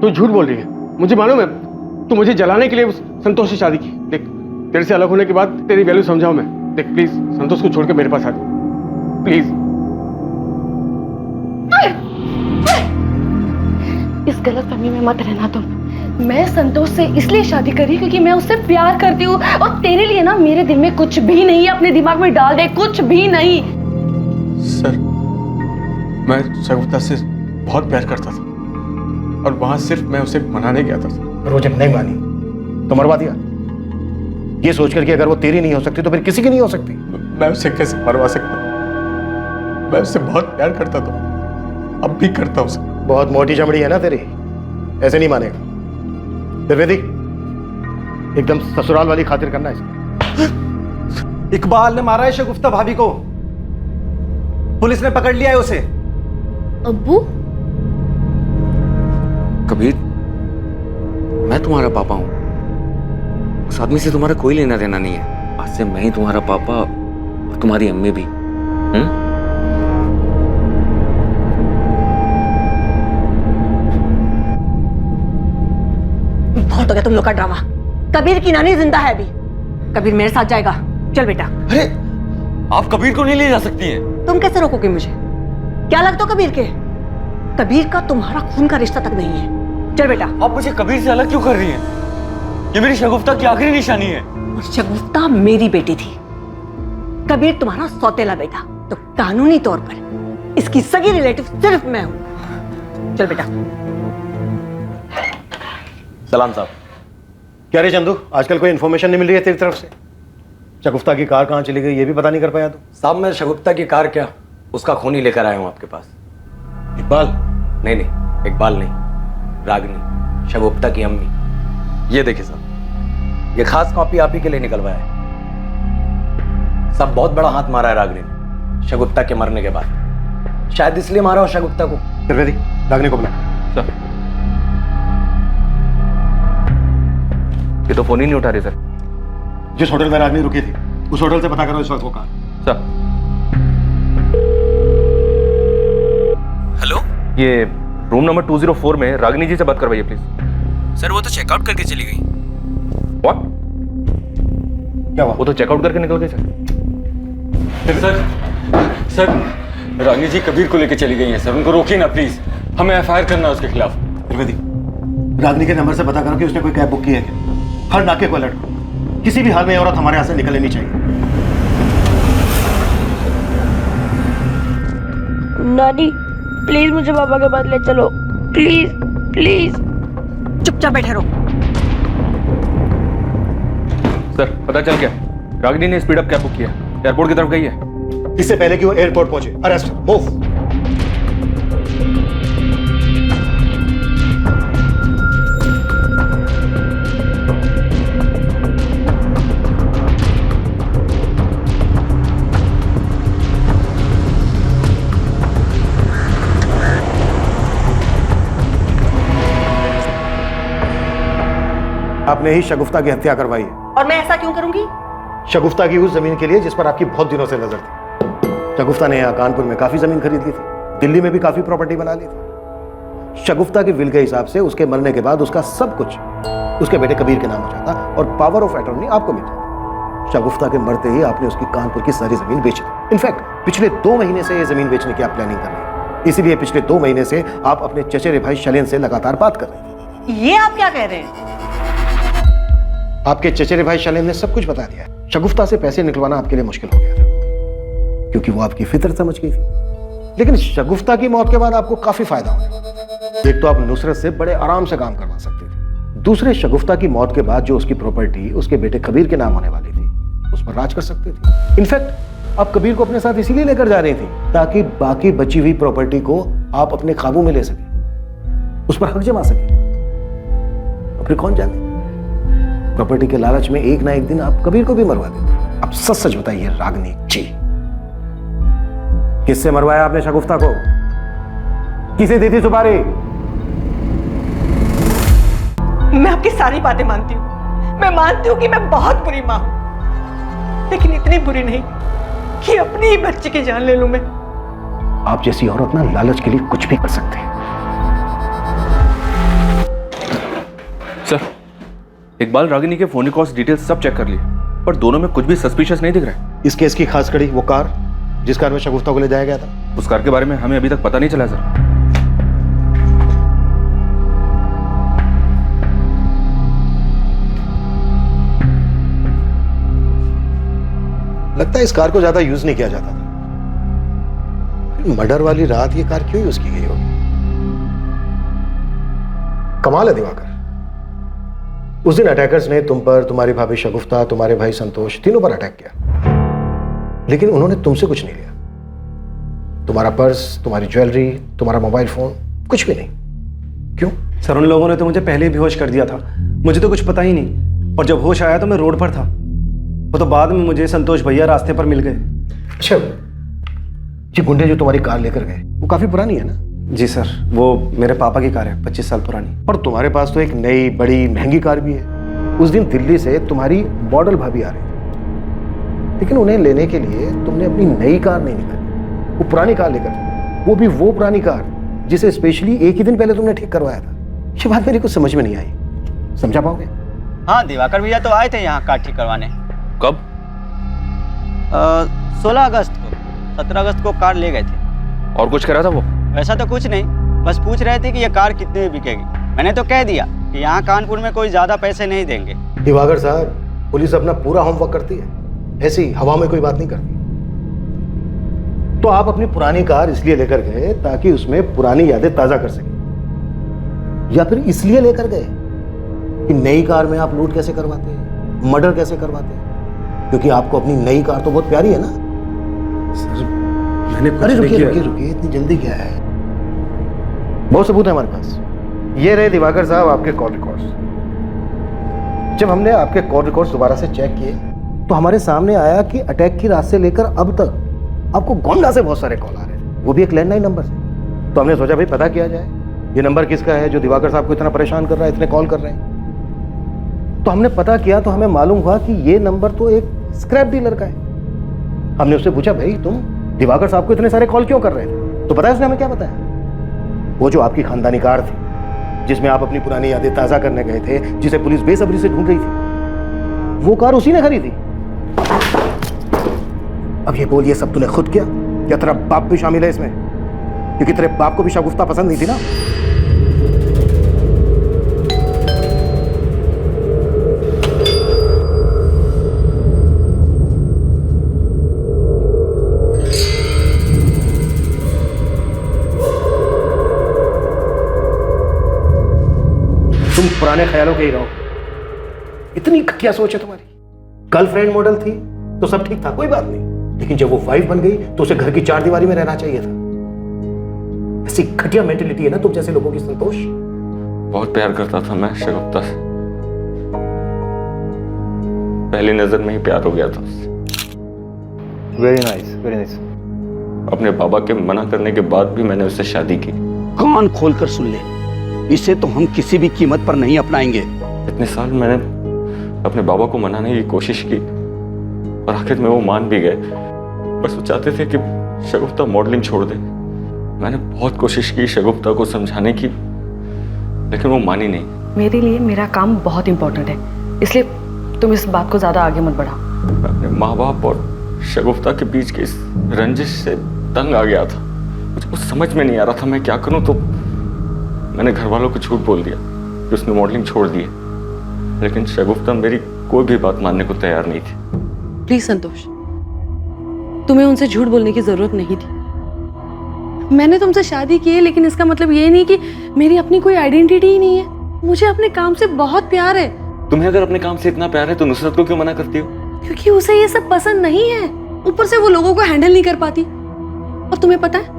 तू झूठ बोल रही है, मुझे मालूम है। तू मुझे जलाने के लिए उस संतोष से शादी की। देख, तेरे से अलग होने के बाद तेरी वैल्यू समझाऊं मैं। देख प्लीज, संतोष को छोड़ के मेरे पास आ जा प्लीज। इस गलतफहमी में मत रहना तुम। मैं संतोष से इसलिए शादी करी क्योंकि मैं उससे प्यार करती हूँ, और तेरे लिए ना मेरे दिल में कुछ भी नहीं है। अपने दिमाग में डाल दे, कुछ भी नहीं। सर, मैं शगुफ्ता से बहुत प्यार करता था और वहां सिर्फ मैं उसे मनाने गया था। और वो जब नहीं मानी तो मरवा दिया, ये सोचकर कि अगर वो तेरी नहीं हो सकती तो फिर किसी की नहीं हो सकती। मैं उसे कैसे मरवा सकता? मैं उससे बहुत प्यार करता था, अब भी करता हूं। बहुत मोटी चमड़ी है ना तेरी, ऐसे नहीं मानेगा। द्विवेदी, एकदम ससुराल वाली खातिर करना है। इकबाल ने मारा है शगुफ्ता भाभी को, पुलिस ने पकड़ लिया है उसे। अब्बू? कबीर, मैं तुम्हारा पापा हूं, उस आदमी से तुम्हारा कोई लेना देना नहीं है। आज से मैं ही तुम्हारा पापा और तुम्हारी अम्मी भी। बहुत हो गया तुम लोग का ड्रामा। कबीर की नानी जिंदा है अभी। कबीर मेरे साथ जाएगा। चल बेटा। अरे, आप कबीर को नहीं ले जा सकती हैं। तुम कैसे रोकोगे मुझे? क्या लगता हो कबीर के? कबीर का तुम्हारा खून का रिश्ता तक नहीं है। चल बेटा। आप मुझे कबीर से अलग क्यों कर रही हैं? ये मेरी शगुफ्ता की आखिरी निशानी है। और शगुफ्ता मेरी बेटी थी, कबीर तुम्हारा सौतेला बेटा, तो कानूनी तौर पर इसकी सगी रिलेटिव सिर्फ मैं हूं। चल बेटा। सलाम साहब। क्या रे चंदू, आजकल कोई इन्फॉर्मेशन नहीं मिल रही है तेरी तरफ से? शगुफ्ता की कार कहाँ चली गई ये भी पता नहीं कर पाया तू? साहब, मैं शगुफ्ता की कार क्या, उसका खून ही लेकर आया हूं आपके पास। इकबाल? नहीं, इकबाल नहीं, रागिनी, शगुफ्ता की अम्मी। ये देखिए साहब, ये खास कॉपी आप ही के लिए निकलवाया है। सब बहुत बड़ा हाथ मारा है रागिनी ने शगुफ्ता के मरने के बाद, शायद इसलिए मारा हो शगुफ्ता को। त्रिवेदी, रागिनी को बुला। सर, ये तो फोन ही नहीं उठा रही सर। जिस होटल में रागिनी रुकी थी उस होटल से पता करो इस वक्त वो कहाँ। सर, हेलो, ये रूम नंबर 204 में रागिनी जी से बात करवाइए प्लीज। सर वो तो चेकआउट करके चली गई। व्हाट? क्या हुआ? वो तो चेकआउट करके निकल गई सर। सर, रानी जी कबीर को लेके चली गई हैं सर, उनको रोकिए ना प्लीज, हमें एफआईआर करना है उसके खिलाफ। त्रिवेदी, रागनी के नंबर से पता करो कि उसने कोई कैब बुक की है क्या। हर नाके को अलर्ट करो, किसी भी हाल में ये औरत हमारे यहाँ से निकल लेनी चाहिए। नानी प्लीज मुझे पापा के पास ले चलो, प्लीज प्लीज। चुपचाप बैठे रहो। सर पता चल गया, रागिनी ने स्पीड अप कैब बुक किया, एयरपोर्ट की तरफ गई है। इससे पहले कि वो एयरपोर्ट पहुंचे, अरेस्ट, मूव। आपने ही शगुफ्ता की हत्या करवाई है। और मैं ऐसा क्यों करूंगी? शगुफ्ता की उस जमीन के लिए जिस पर आपकी बहुत दिनों से नजर थी। शगुफ्ता ने यहाँ कानपुर में काफी जमीन खरीद ली थी, दिल्ली में भी काफी प्रॉपर्टी बना ली थी। शगुफ्ता के विल के हिसाब से उसके मरने के बाद उसका सब कुछ उसके बेटे कबीर के नाम हो जाता और पावर ऑफ अटॉर्नी आपको मिल जाती। शगुफ्ता के मरते ही आपने उसकी कानपुर की सारी जमीन बेच दी। इनफैक्ट पिछले 2 महीने से ये जमीन बेचने की आप प्लानिंग कर रहे हैं, इसीलिए पिछले 2 महीने से आप अपने चचेरे भाई शैलेन से लगातार बात कर रहे हैं। ये आप क्या कह रहे हैं? आपके चचेरे भाई शैलेन ने सब कुछ बता दिया। शगुफ्ता से पैसे निकलवाना आपके लिए मुश्किल हो गया था क्योंकि वो आपकी फितर समझ गई थी, लेकिन शगुफ्ता की मौत के बाद आपको काफी फायदा होगा। एक तो आप नुसरत से बड़े आराम से काम करवा सकते थे, दूसरे शगुफ्ता की मौत के बाद जो उसकी प्रॉपर्टी उसके बेटे कबीर के नाम होने वाली थी उस पर राज कर सकते थे। इनफैक्ट आप कबीर को अपने साथ इसीलिए लेकर जा रही थी ताकि बाकी बची हुई प्रॉपर्टी को आप अपने काबू में ले सके, उस पर हक जमा सके। और फिर कौन जाने, प्रॉपर्टी के लालच में एक ना एक दिन आप कबीर को भी मरवा देते। अब सच सच बताइए रागनी जी, किससे मरवाया आपने शगुफ्ता को? किसे दी थी सुपारी? मैं आपकी सारी बातें मानती हूँ, मैं मानती हूँ कि मैं बहुत बुरी माँ हूँ, लेकिन इतनी बुरी नहीं कि अपनी ही बच्ची की जान ले लूं मैं। आप जैसी औरत ना लालच के लिए कुछ भी कर सकते हैं। सर इकबाल रागिनी के फोन कॉल्स डिटेल्स सब चेक कर लिए, पर दोनों में कुछ भी सस्पिशियस नहीं दिख रहा है। इस केस की खास कड़ी वो कार जिस कार में शगुफ्ता को ले जाया गया था, उस कार के बारे में हमें अभी तक पता नहीं चला सर। लगता है इस कार को ज्यादा यूज नहीं किया जाता था। मर्डर वाली रात ये कार क्यों यूज की गई होगी? कमाल है दिवाकर, उस दिन अटैकर्स ने तुम पर, तुम्हारी भाभी शगुफ्ता, तुम्हारे भाई संतोष, तीनों पर अटैक किया, लेकिन उन्होंने तुमसे कुछ नहीं लिया। तुम्हारा पर्स, तुम्हारी ज्वेलरी, तुम्हारा मोबाइल फोन, कुछ भी नहीं। क्यों? सर उन लोगों ने तो मुझे पहले ही बेहोश कर दिया था, मुझे तो कुछ पता ही नहीं, और जब होश आया तो मैं रोड पर था। वो तो बाद में मुझे संतोष भैया रास्ते पर मिल गए। अच्छा, ये गुंडे जो तुम्हारी कार लेकर गए वो काफी पुरानी है ना? जी सर, वो मेरे पापा की कार है, 25 साल पुरानी। और तुम्हारे पास तो एक नई बड़ी महंगी कार भी है। उस दिन दिल्ली से तुम्हारी मॉडल भाभी आ रही थी, लेकिन उन्हें लेने के लिए तुमने अपनी नई कार नहीं निकाली, वो पुरानी कार लेकर गए, वो भी वो पुरानी कार जिसे स्पेशली एक ही दिन पहले तुमने ठीक करवाया था। ये बात मेरी कुछ समझ में नहीं आई, समझा पाओगे? हाँ, दिवाकर भैया तो आए थे यहाँ कार ठीक करवाने। कब? 16 अगस्त को। 17 अगस्त को कार ले गए थे। और कुछ कह रहा था वो? वैसा तो कुछ नहीं, बस पूछ रहे थे कि ये कार कितने में बिकेगी। मैंने तो कह दिया कि यहाँ कानपुर में कोई ज्यादा पैसे नहीं देंगे। दिवाकर साहब, पुलिस अपना पूरा होमवर्क करती है, ऐसी हवा में कोई बात नहीं करती। तो आप अपनी पुरानी कार इसलिए लेकर गए ताकि उसमें पुरानी यादें ताजा कर सके, या फिर इसलिए लेकर गए कि नई कार में आप लूट कैसे करवाते हैं, मर्डर कैसे करवाते हैं? क्योंकि आपको अपनी नई कार तो बहुत प्यारी है ना? सर मैंने कुछ अरे नहीं किया। रुकिए, इतनी जल्दी क्या है? बहुत सबूत है हमारे पास। ये रहे दिवाकर साहब आपके कॉल रिकॉर्ड्स। जब हमने आपके कॉल रिकॉर्ड्स दोबारा से चेक किए तो हमारे सामने आया कि अटैक की रात से लेकर अब तक आपको गोंडा से बहुत सारे कॉल आ रहे थे, वो भी एक लैंडलाइन नंबर से। तो हमने सोचा भाई पता किया जाए ये नंबर किसका है जो दिवाकर साहब को इतना परेशान कर रहा है, इतने कॉल कर रहे हैं। तो हमने पता किया तो हमें मालूम हुआ कि ये नंबर तो एक स्क्रैप डीलर का है। हमने उससे पूछा भाई तुम दिवाकर साहब को इतने सारे कॉल क्यों कर रहे थे? तो पता है उसने हमें क्या बताया? वो जो आपकी खानदानी कार थी जिसमें आप अपनी पुरानी यादें ताजा करने गए थे, जिसे पुलिस बेसब्री से ढूंढ रही थी, वो कार उसी ने खरीदी। अब ये बोल, ये सब तूने खुद किया या तेरा बाप भी शामिल है इसमें? क्योंकि तेरे बाप को भी शगुफ्ता पसंद नहीं थी ना। तुम पुराने ख्यालों के ही रहो। इतनी घटिया सोच है तुम्हारी। गर्लफ्रेंड मॉडल थी तो सब ठीक था, कोई बात नहीं, लेकिन जब वो वाइफ बन गई तो उसे घर की चार दीवारी में रहना चाहिए था। ऐसी घटिया मेंटेलिटी है ना तुम जैसे लोगों की, संतोष। बहुत प्यार करता था मैं शगुफ्ता से, पहली नजर में ही प्यार हो गया था उससे। Very nice, very nice. अपने बाबा के मना करने के बाद भी मैंने उससे शादी की। कान खोलकर सुन ले, इसे तो हम किसी भी कीमत पर नहीं अपनाएंगे। इतने साल मैंने अपने बाबा को मनाने की कोशिश की और आखिर में वो मान भी गए। बस वो चाहते थे कि शगुफ्ता मॉडलिंग छोड़ दे। मैंने बहुत कोशिश की शगुफ्ता को समझाने की, लेकिन वो मानी नहीं। मेरे लिए मेरा काम बहुत इंपॉर्टेंट है, इसलिए तुम इस बात को ज्यादा आगे मत बढ़ाओ। मैं अपने माँ बाप और शगुफ्ता के बीच के इस रंजिश से तंग आ गया था। मुझे कुछ समझ में नहीं आ रहा था मैं क्या करूं, तो मैंने घर वालों को झूठ बोल दिया कि उसने मॉडलिंग छोड़ दी है। लेकिन शगुफ्ता मेरी कोई भी बात मानने को तैयार नहीं थी। प्लीज संतोष, तुम्हें उनसे झूठ बोलने की जरूरत नहीं थी। मैंने तुमसे शादी की है, लेकिन इसका मतलब ये नहीं कि मेरी अपनी कोई आइडेंटिटी ही नहीं है। मुझे अपने काम से बहुत प्यार है। तुम्हें अगर अपने काम से इतना प्यार है तो नुसरत को क्यों मना करती हो? क्योंकि उसे ये सब पसंद नहीं है, ऊपर से वो लोगों को हैंडल नहीं कर पाती। और तुम्हें पता है,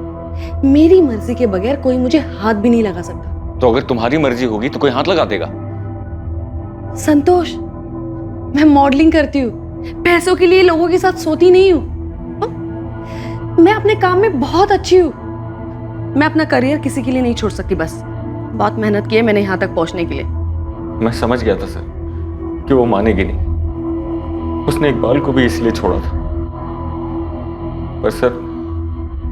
मेरी मर्जी के बगैर कोई मुझे हाथ भी नहीं लगा सकता। तो अगर तुम्हारी मर्जी होगी तो कोई हाथ लगा देगा? संतोष, मैं मॉडलिंग करती हूँ, पैसों के लिए लोगों के साथ सोती नहीं हूँ। मैं अपने काम में बहुत अच्छी हूँ। मैं अपना करियर किसी के लिए नहीं छोड़ सकती। बस बहुत मेहनत की है मैंने यहाँ तक पहुँचने के लिए। मैं समझ गया था सर कि वो मानेगी नहीं। उसने इकबाल को भी इसलिए छोड़ा था। पर सर,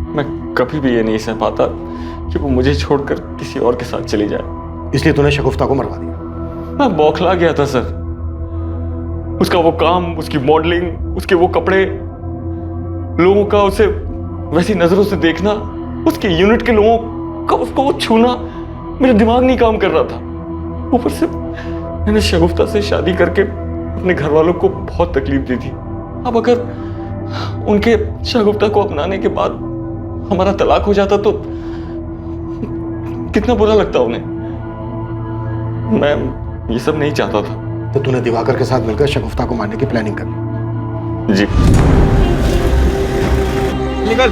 मैं कभी भी ये नहीं सह पाता कि वो मुझे छोड़कर किसी और के साथ चली जाए। इसलिए तूने शगुफ्ता को मरवा दिया। मैं बौखला गया था सर। उसका वो काम, उसकी मॉडलिंग, उसके वो कपड़े, लोगों का उसे वैसी नजरों से देखना, उसके यूनिट के लोगों का उसको वो छूना, मेरा दिमाग नहीं काम कर रहा था। ऊपर से मैंने शगुफ्ता से शादी करके अपने घर वालों को बहुत तकलीफ दी थी। अब अगर उनके शगुफ्ता को अपनाने के बाद हमारा तलाक हो जाता तो कितना बुरा लगता उन्हें। मैं ये सब नहीं चाहता था। तो तूने दिवाकर के साथ मिलकर शगुफ्ता को मारने की प्लानिंग कर ली? जी। निकल।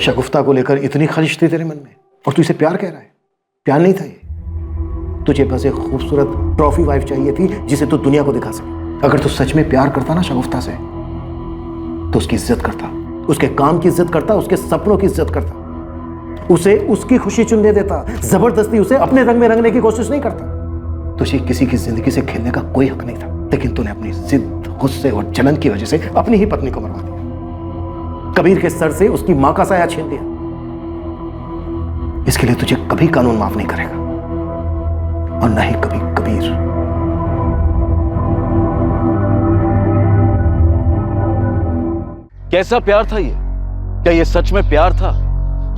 शगुफ्ता को लेकर इतनी खलिश थी तेरे मन में, और तू इसे प्यार कह रहा है? प्यार नहीं था ये। तुझे बस एक खूबसूरत ट्रॉफी वाइफ चाहिए थी जिसे तू दुनिया को दिखा सके। अगर तू सच में प्यार करता ना शगुफ्ता से, तो उसकी इज्जत करता, उसके काम की इज्जत करता, उसके सपनों की इज्जत करता, उसे उसकी खुशी चुनने देता, जबरदस्ती उसे अपने रंग में रंगने की कोशिश नहीं करता। तुझे किसी की जिंदगी से खेलने का कोई हक नहीं था, लेकिन तूने अपनी जिद, गुस्से और जलन की वजह से अपनी ही पत्नी को मरवा दिया। कबीर के सर से उसकी मां का साया छीन दिया। इसके लिए तुझे कभी कानून माफ नहीं करेगा, और न ही कभी कबीर। कैसा प्यार था ये? क्या ये सच में प्यार था,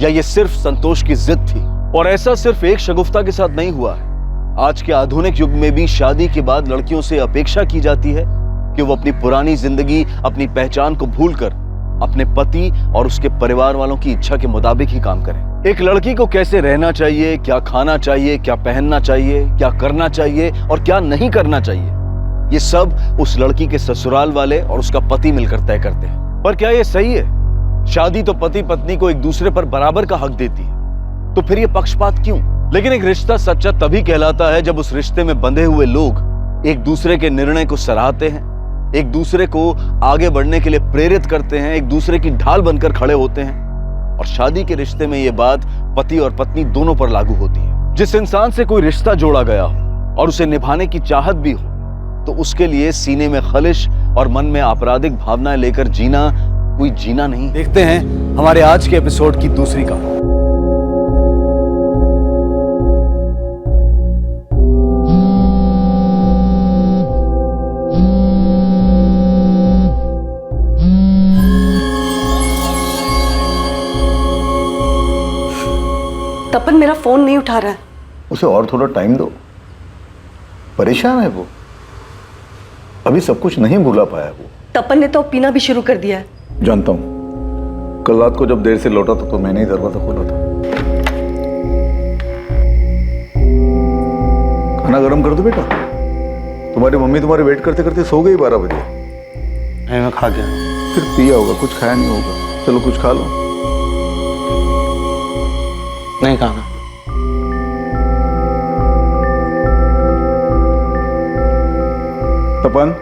या ये सिर्फ संतोष की जिद थी? और ऐसा सिर्फ एक शगुफ्ता के साथ नहीं हुआ है। आज के आधुनिक युग में भी शादी के बाद लड़कियों से अपेक्षा की जाती है कि वो अपनी पुरानी जिंदगी, अपनी पहचान को भूलकर अपने पति और उसके परिवार वालों की इच्छा के मुताबिक ही काम करें। एक लड़की को कैसे रहना चाहिए, क्या खाना चाहिए, क्या पहनना चाहिए, क्या करना चाहिए और क्या नहीं करना चाहिए, ये सब उस लड़की के ससुराल वाले और उसका पति मिलकर तय करते हैं। पर क्या ये सही है? शादी तो पति पत्नी को एक दूसरे पर बराबर का हक देती है, तो फिर ये पक्षपात क्यों? लेकिन एक रिश्ता सच्चा तभी कहलाता है जब उस रिश्ते में बंधे हुए लोग एक दूसरे के निर्णय को सराहते हैं, एक दूसरे को आगे बढ़ने के लिए प्रेरित करते हैं, एक दूसरे की ढाल बनकर खड़े होते हैं। और शादी के रिश्ते में यह बात पति और पत्नी दोनों पर लागू होती है। जिस इंसान से कोई रिश्ता जोड़ा गया हो और उसे निभाने की चाहत भी हो, तो उसके लिए सीने में खलिश और मन में आपराधिक भावनाएं लेकर जीना कोई जीना नहीं। देखते हैं हमारे आज के एपिसोड की दूसरी कहानी। तपन मेरा फोन नहीं उठा रहा है। उसे और थोड़ा टाइम दो, परेशान है वो, अभी सब कुछ नहीं भूला पाया वो। तपन ने तो पीना भी शुरू कर दिया है। जानता हूं, कल रात को जब देर से लौटा था तो मैंने ही दरवाजा खोला था। खाना गर्म कर दो बेटा, तुम्हारी मम्मी तुम्हारे वेट करते करते सो गई 12 बजे। मैं खा गया। फिर पिया होगा, कुछ खाया नहीं होगा। चलो कुछ खा लो। नहीं खाना। तपन,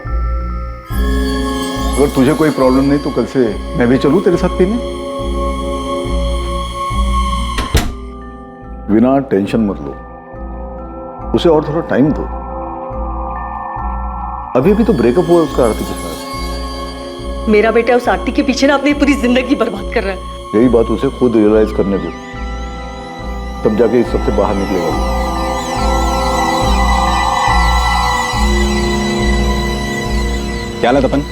अगर तुझे कोई प्रॉब्लम नहीं तो कल से मैं भी चलूं तेरे साथ पीने? बिना टेंशन मत लो, उसे और थोड़ा टाइम दो। अभी अभी तो ब्रेकअप हुआ उसका आरती के साथ। मेरा बेटा उस आरती के पीछे ना अपनी पूरी जिंदगी बर्बाद कर रहा है। यही बात उसे खुद रियलाइज करने दो, तब जाके इस सबसे बाहर निकलेगा। क्या हाल है तपन?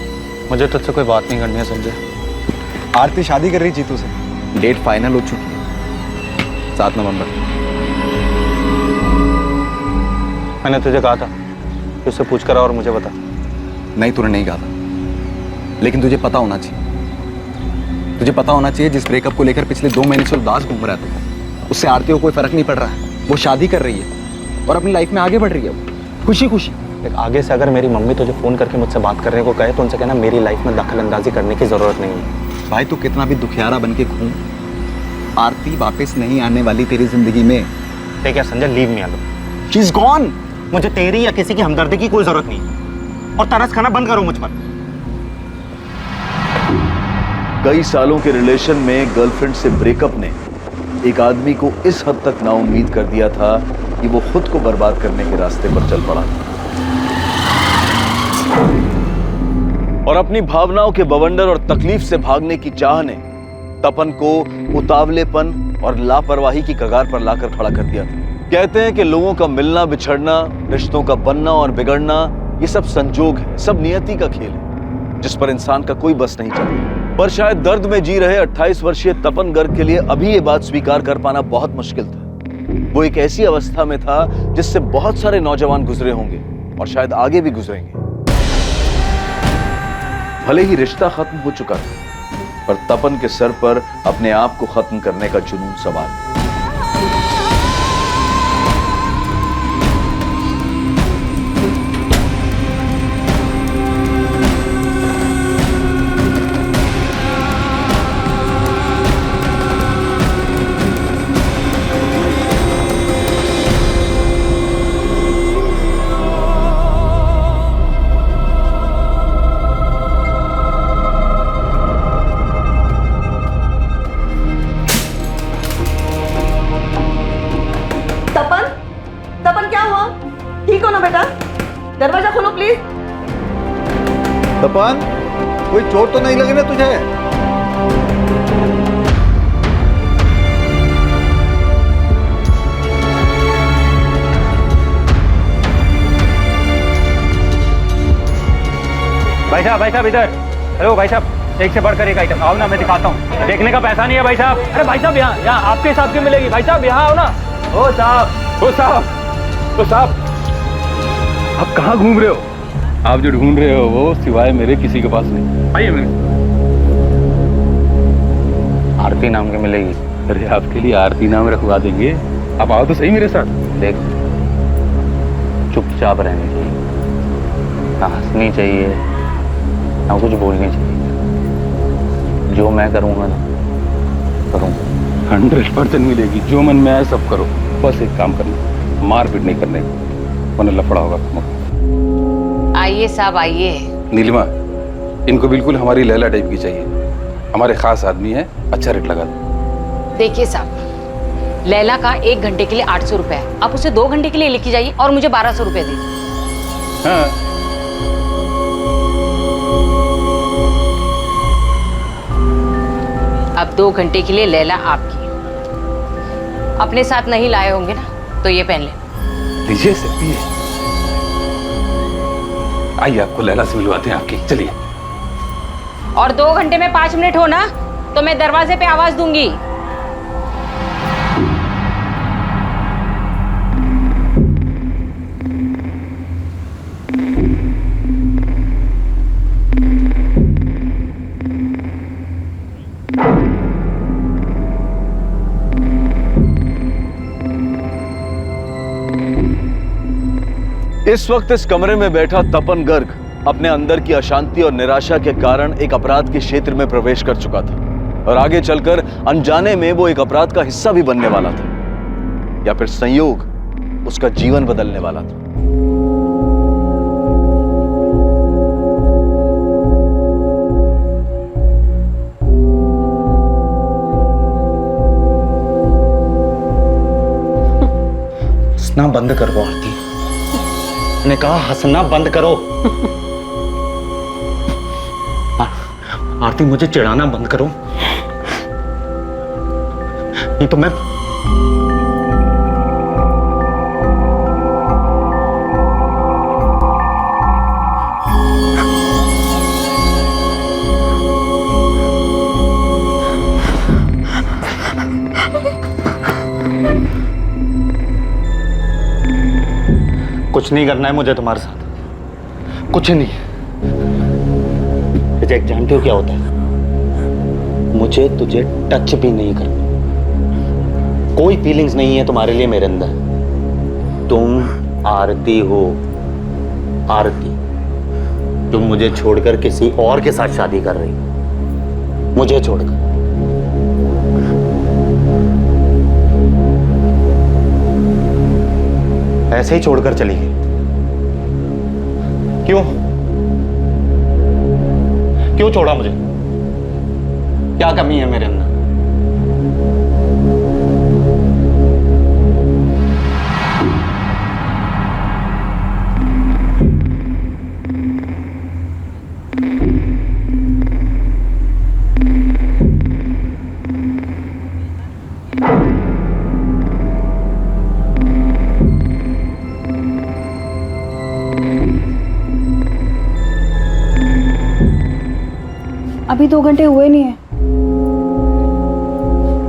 मुझे तुझसे कोई बात नहीं करनी है संजय। आरती शादी कर रही जीतू से। डेट फाइनल हो चुकी है, 7 नवंबर। मैंने तुझे कहा था कि उससे पूछ कर और मुझे बता। नहीं, तूने नहीं कहा था, लेकिन तुझे पता होना चाहिए। तुझे पता होना चाहिए जिस ब्रेकअप को लेकर पिछले 2 महीने से उदास घूम रहा था, उससे आरती को कोई फर्क नहीं पड़ रहा है। वो शादी कर रही है और अपनी लाइफ में आगे बढ़ रही है, वो खुशी खुशी। आगे से अगर मेरी मम्मी तुझे फोन करके मुझसे बात करने को कहे तो उनसे कहना मेरी लाइफ में दखल अंदाजी करने की जरूरत नहीं है। भाई तू कितना भी दुखियारा बन के घूम, आरती वापस नहीं आने वाली तेरी जिंदगी में। ठीक है Sanjay, leave me alone. She is gone. मुझे तेरी या किसी की हमदर्दी की कोई जरूरत नहीं, और तरस खाना बंद करो मुझ पर। कई सालों के रिलेशन में गर्लफ्रेंड से ब्रेकअप ने एक आदमी को इस हद तक नाउम्मीद कर दिया था कि वो खुद को बर्बाद करने के रास्ते पर चल पड़ा था। और अपनी भावनाओं के बवंडर और तकलीफ से भागने की चाह ने तपन को उतावलेपन और लापरवाही की कगार पर लाकर खड़ा कर दिया था। कहते हैं कि लोगों का मिलना बिछड़ना, रिश्तों का बनना और बिगड़ना, ये सब संजोग है, सब नियति का खेल है जिस पर इंसान का कोई बस नहीं चलता। पर शायद दर्द में जी रहे 28 वर्षीय तपन गर्ग के लिए अभी ये बात स्वीकार कर पाना बहुत मुश्किल था। वो एक ऐसी अवस्था में था जिससे बहुत सारे नौजवान गुजरे होंगे और शायद आगे भी गुजरेंगे। भले ही रिश्ता खत्म हो चुका था, पर तपन के सर पर अपने आप को खत्म करने का जुनून सवार है। दरवाजा खोलो प्लीज। तपन, कोई चोट तो नहीं लगी ना तुझे? भाई साहब इधर। हेलो भाई साहब, एक से बढ़कर एक आइटम। आओ ना, मैं दिखाता हूँ। देखने का पैसा नहीं है भाई साहब। अरे भाई साहब, यहाँ आपके हिसाब की मिलेगी। भाई साहब यहाँ आओ ना। ओ साहब, आप कहाँ घूम रहे हो? आप जो ढूंढ रहे हो वो सिवाय मेरे किसी के पास नहीं। आइए मेरे। आरती नाम की मिलेगी। अरे आपके लिए आरती नाम रखवा देंगे, आप आओ तो सही मेरे साथ। देख, चुपचाप रहनी चाहिए, ना हंसनी चाहिए ना कुछ बोलनी चाहिए। जो मैं करूँगा ना करूँगा। 100% मिलेगी। जो मन में आए सब करो, बस एक काम करना, मारपीट नहीं करने, वरना लफड़ा होगा। आइए साहब आइए। नीलिमा, इनको बिल्कुल हमारी लैला टाइप की चाहिए। हमारे खास आदमी है, अच्छा रेट लगा दो। देखिए साहब, लैला का 1 घंटे के लिए 800 रुपए है। आप उसे 2 घंटे के लिए लेके जाइए और मुझे 1200 रुपए दीजिए। हाँ। अब 2 घंटे के लिए लैला आपकी। अपने साथ नहीं लाए होंगे ना, तो ये पहन ले। लीजिए सर, पिए। आइए, आपको लैला से मिलवाते हैं आपकी। चलिए। और 2 घंटे में 5 मिनट हो ना, तो मैं दरवाजे पे आवाज दूंगी। इस वक्त इस कमरे में बैठा तपन गर्ग अपने अंदर की अशांति और निराशा के कारण एक अपराध के क्षेत्र में प्रवेश कर चुका था और आगे चलकर अनजाने में वो एक अपराध का हिस्सा भी बनने वाला था, या फिर संयोग उसका जीवन बदलने वाला था। हंसना बंद करो आरती, मैंने कहा हंसना बंद करो। आरती मुझे चिढ़ाना बंद करो, नहीं तो मैं कुछ नहीं करना है मुझे तुम्हारे साथ, कुछ नहीं। रिजेक्ट जानते हो क्या होता है? मुझे तुझे टच भी नहीं करना, कोई फीलिंग्स नहीं है तुम्हारे लिए मेरे अंदर। तुम आरती हो, आरती, तुम मुझे छोड़कर किसी और के साथ शादी कर रही हो, मुझे छोड़कर। ऐसे ही छोड़कर चली गई। क्यों क्यों छोड़ा मुझे? क्या कमी है मेरे अंदर? अभी 2 घंटे हुए नहीं है।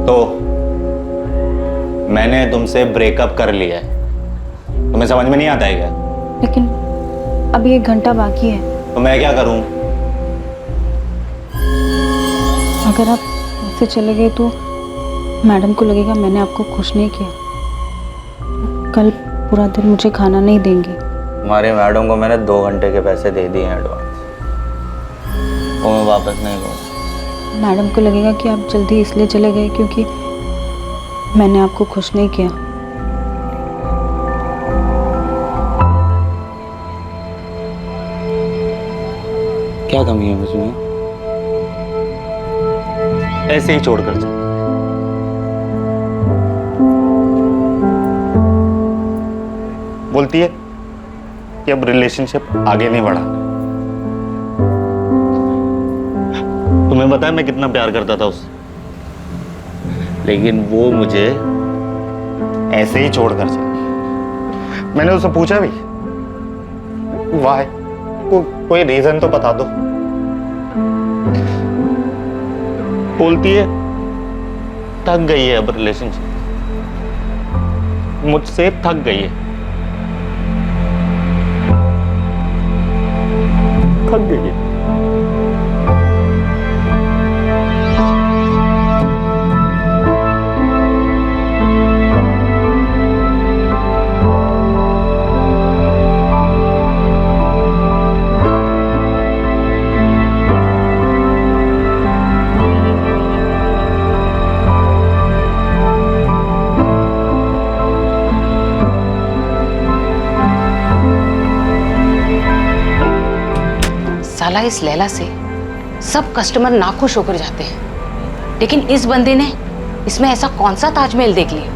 तो मैंने तुमसे ब्रेकअप कर लिया है, तुम्हें समझ में नहीं आता है क्या? लेकिन अभी 1 घंटा बाकी है। तो मैं क्या करूं? अगर आप ऐसे चले गए तो मैडम को लगेगा मैंने आपको खुश नहीं किया। कल पूरा दिन मुझे खाना नहीं देंगी। तुम्हारे मैडम को मैंने 2 घंटे के पैसे दे दिए हैं एडवांस, वो मैं वापस नहीं लूँगा। मैडम को लगेगा कि आप जल्दी इसलिए चले गए क्योंकि मैंने आपको खुश नहीं किया। क्या कमी है मुझमें? ऐसे ही छोड़कर चल। बोलती है कि अब रिलेशनशिप आगे नहीं बढ़ा। तुम्हें पता है मैं कितना प्यार करता था उससे, लेकिन वो मुझे ऐसे ही छोड़कर चली। मैंने उससे पूछा भी, वाह, कोई रीजन तो बता दो। बोलती है थक गई है अब रिलेशनशिप, मुझसे थक गई है, थक गई है। साला इस लैला से सब कस्टमर नाखुश होकर जाते हैं, लेकिन इस बंदे ने इसमें ऐसा कौन सा ताजमहल देख लिया?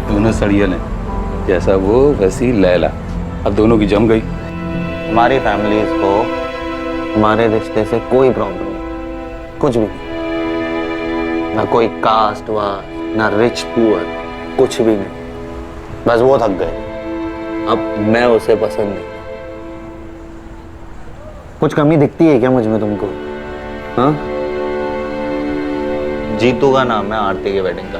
दोनों सड़ियल हैं, जैसा वो वैसी लैला, अब दोनों की जम गई। हमारी फैमिलीज को हमारे रिश्ते से कोई प्रॉब्लम नहीं, कुछ भी नहीं, ना कोई कास्ट वास्ट, ना रिच पुअर, कुछ भी नहीं। बस वो थक गए, अब मैं उसे पसंद नहीं। कुछ कमी दिखती है क्या मुझ में तुमको? हाँ, जीतू का नाम है आरती के वेडिंग का,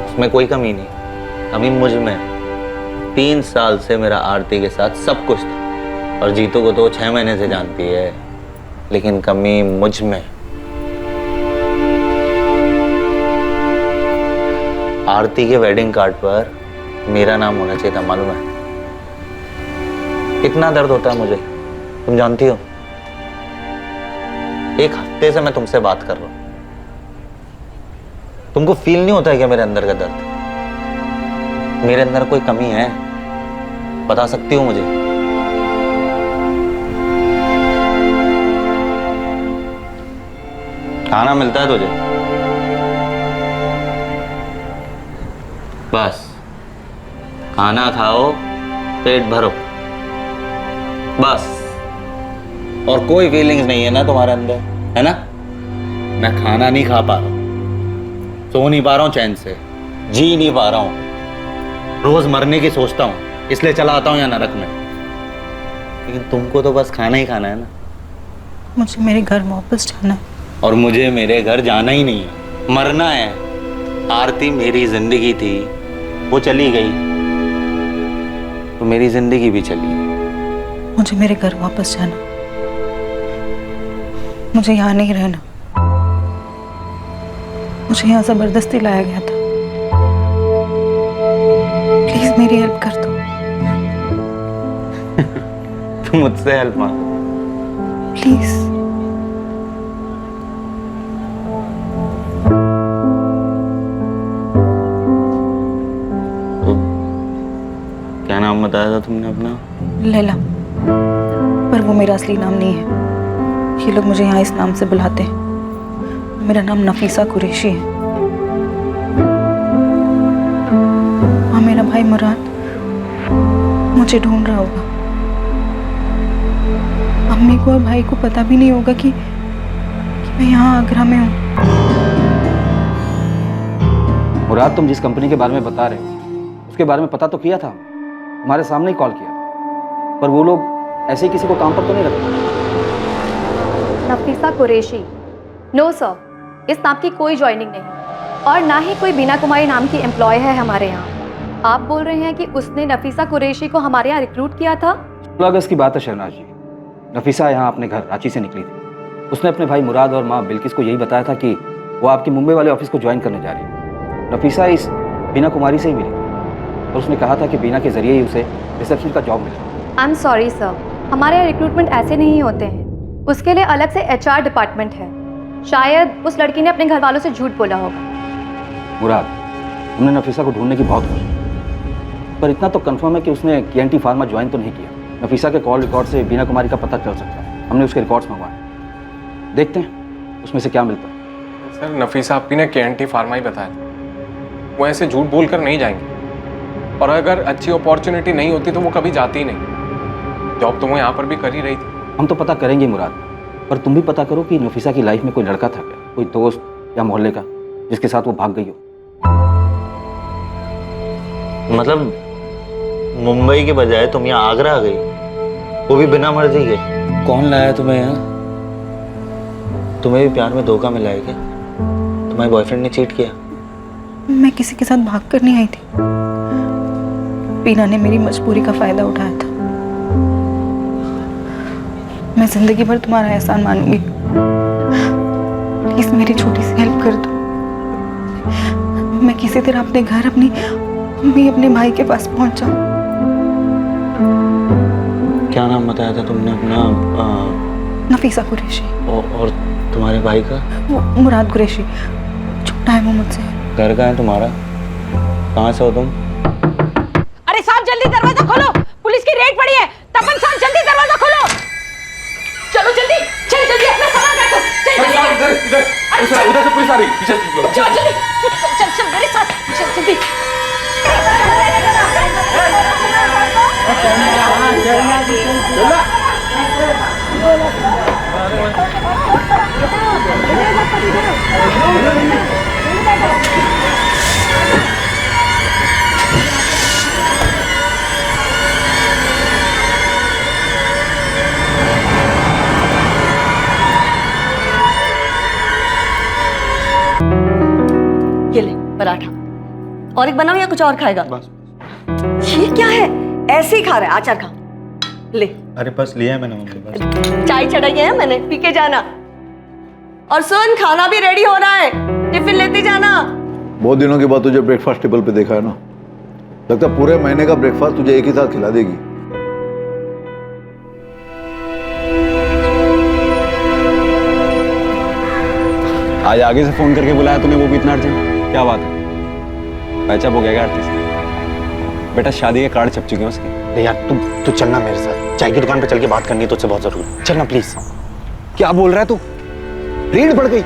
उसमें कोई कमी नहीं। कमी मुझ में। 3 साल से मेरा आरती के साथ सब कुछ था, और जीतू को तो 6 महीने से जानती है, लेकिन कमी मुझ में। आरती के वेडिंग कार्ड पर मेरा नाम होना चाहिए था, मालूम है? कितना दर्द होता है मुझे, तुम जानती हो। 1 हफ्ते से मैं तुमसे बात कर रहा हूं, तुमको फील नहीं होता है क्या मेरे अंदर का दर्द? मेरे अंदर कोई कमी है, बता सकती हो मुझे? खाना मिलता है तुझे? बस खाना खाओ, पेट भरो, बस। और कोई फीलिंग्स नहीं है ना तुम्हारे अंदर, है ना? मैं खाना नहीं खा पा रहा हूं, सो नहीं पा रहा हूं चैन से, जी नहीं पा रहा हूं, रोज मरने की सोचता हूं, इसलिए चला आता हूं यहाँ नरक में। लेकिन तुमको तो बस खाना ही खाना है ना। मुझे मेरे घर वापस जाना है। और मुझे मेरे घर जाना ही नहीं है, मरना है। आरती मेरी जिंदगी थी, वो चली गई तो मेरी जिंदगी भी चली। मुझे मेरे घर वापस जाना, मुझे यहाँ नहीं रहना। मुझे यहाँ जबरदस्ती लाया गया था। प्लीज मेरी हेल्प कर दो। तुम मुझसे हेल्प मांगो प्लीज। क्या नाम बताया था तुमने अपना? लैला, पर वो मेरा असली नाम नहीं है। ये लोग मुझे यहाँ इस नाम से बुलाते हैं। मेरा नाम नफीसा कुरैशी है। हाँ, मेरा भाई मुराद मुझे ढूंढ रहा होगा। अम्मी को और भाई को पता भी नहीं होगा कि मैं यहाँ आगरा में हूँ। मुराद, तुम जिस कंपनी के बारे में बता रहे हो उसके बारे में पता तो किया था, हमारे सामने ही कॉल किया था, पर वो लोग ऐसे ही किसी को काम पर तो नहीं रखते। नफीसा कुरैशी? नो सर, इस नाम की कोई ज्वाइनिंग नहीं और ना ही कोई बीना कुमारी नाम की एम्प्लॉय है हमारे यहाँ। आप बोल रहे हैं कि उसने नफीसा कुरैशी को हमारे यहाँ रिक्रूट किया था? 16 अगस्त की बात है शहनाज जी। नफीसा यहाँ अपने घर रांची से निकली थी। उसने अपने भाई मुराद और माँ बिल्किस को यही बताया था कि वो आपकी मुंबई वाले ऑफिस को ज्वाइन करने जा रही है। नफीसा इस बीना कुमारी से ही मिली और उसने कहा था कि बीना के जरिए ही उसे रिसेप्शन का जॉब मिला। आई एम सॉरी सर, हमारे यहाँ रिक्रूटमेंट ऐसे नहीं होते हैं। उसके लिए अलग से HR डिपार्टमेंट है। शायद उस लड़की ने अपने घर वालों से झूठ बोला होगा। मुराद, हमने नफीसा को ढूंढने की बहुत कोशिश की, पर इतना तो कंफर्म है कि उसने KNT फार्मा ज्वाइन तो नहीं किया। नफीसा के कॉल रिकॉर्ड से बीना कुमारी का पता चल सकता है। हमने उसके रिकॉर्ड्स मंगवाए, देखते हैं उसमें से क्या मिलता है। सर, नफीसा आपकी ने KNT फार्मा ही बताया था। वो ऐसे झूठ बोलकर नहीं जाएंगे, और अगर अच्छी अपॉर्चुनिटी नहीं होती तो वो कभी जाती ही नहीं। जॉब तो वो यहाँ पर भी कर ही रही थी। हम तो पता करेंगे मुराद, पर तुम भी पता करो कि नफीसा की लाइफ में कोई लड़का था क्या, कोई दोस्त या मोहल्ले का, जिसके साथ वो भाग गई हो। मतलब मुंबई के बजाय तुम यहाँ आगरा आ गई, वो भी बिना मर्जी के? कौन लाया तुम्हें यहाँ? तुम्हें भी प्यार में धोखा मिला है क्या? तुम्हारे बॉयफ्रेंड ने चीट किया? मैं किसी के साथ भाग कर नहीं आई थी। बीना ने मेरी मजबूरी का फायदा उठाया था। मैं जिंदगी भर तुम्हारा एहसान मानूंगी। प्लीज मेरी छोटी सी हेल्प कर दो। मैं किसी तरह अपने घर, अपनी मम्मी, अपने भाई के पास पहुंच जाऊं। क्या नाम बताया था तुमने अपना? नफीसा कुरैशी। और तुम्हारे भाई का? वो मुराद कुरैशी, छोटा है वो मुझसे। घर कहाँ है तुम्हारा? कहाँ से हो तुम? अरे साहब जल्दी दरवाजा खोलो, पुलिस की रेड पड़ी है। तपन साहब जल्दी दरवाजा खोलो। चलो जल्दी, चल जल्दी अपना सामान रखो। चल जल्दी। उधर से पुलिस आ रही है, पीछे से। चल जल्दी, चल चल मेरे साथ, चल जल्दी। ये ले पराठा, और एक बनाओ या कुछ और खाएगा? बस। ये क्या है, ऐसे ही खा रहा है? आचार खा ले। अरे बस लिया है मैंने मम्मी, बस। चाय चढ़ाई है मैंने, पी के जाना। और सुन, खाना भी रेडी हो रहा है, टिफिन लेते जाना। बहुत दिनों के बाद तुझे ब्रेकफास्ट टेबल पे देखा है ना, लगता है पूरे महीने का ब्रेकफास्ट तुझे एक ही साथ खिला देगी। आज आगे से फोन करके बुलाया तूने, वो भी इतना अर्जेंट? क्या बात है? पैचअप हो गया क्या आरती से? बेटा शादी के कार्ड छप चुके हैं उसके। नहीं यार, तू चलना मेरे साथ, चाय की दुकान पे चल के बात करनी है तुझसे बहुत जरूरी। चलना प्लीज। क्या बोल रहा है तू? रेड बढ़ गई?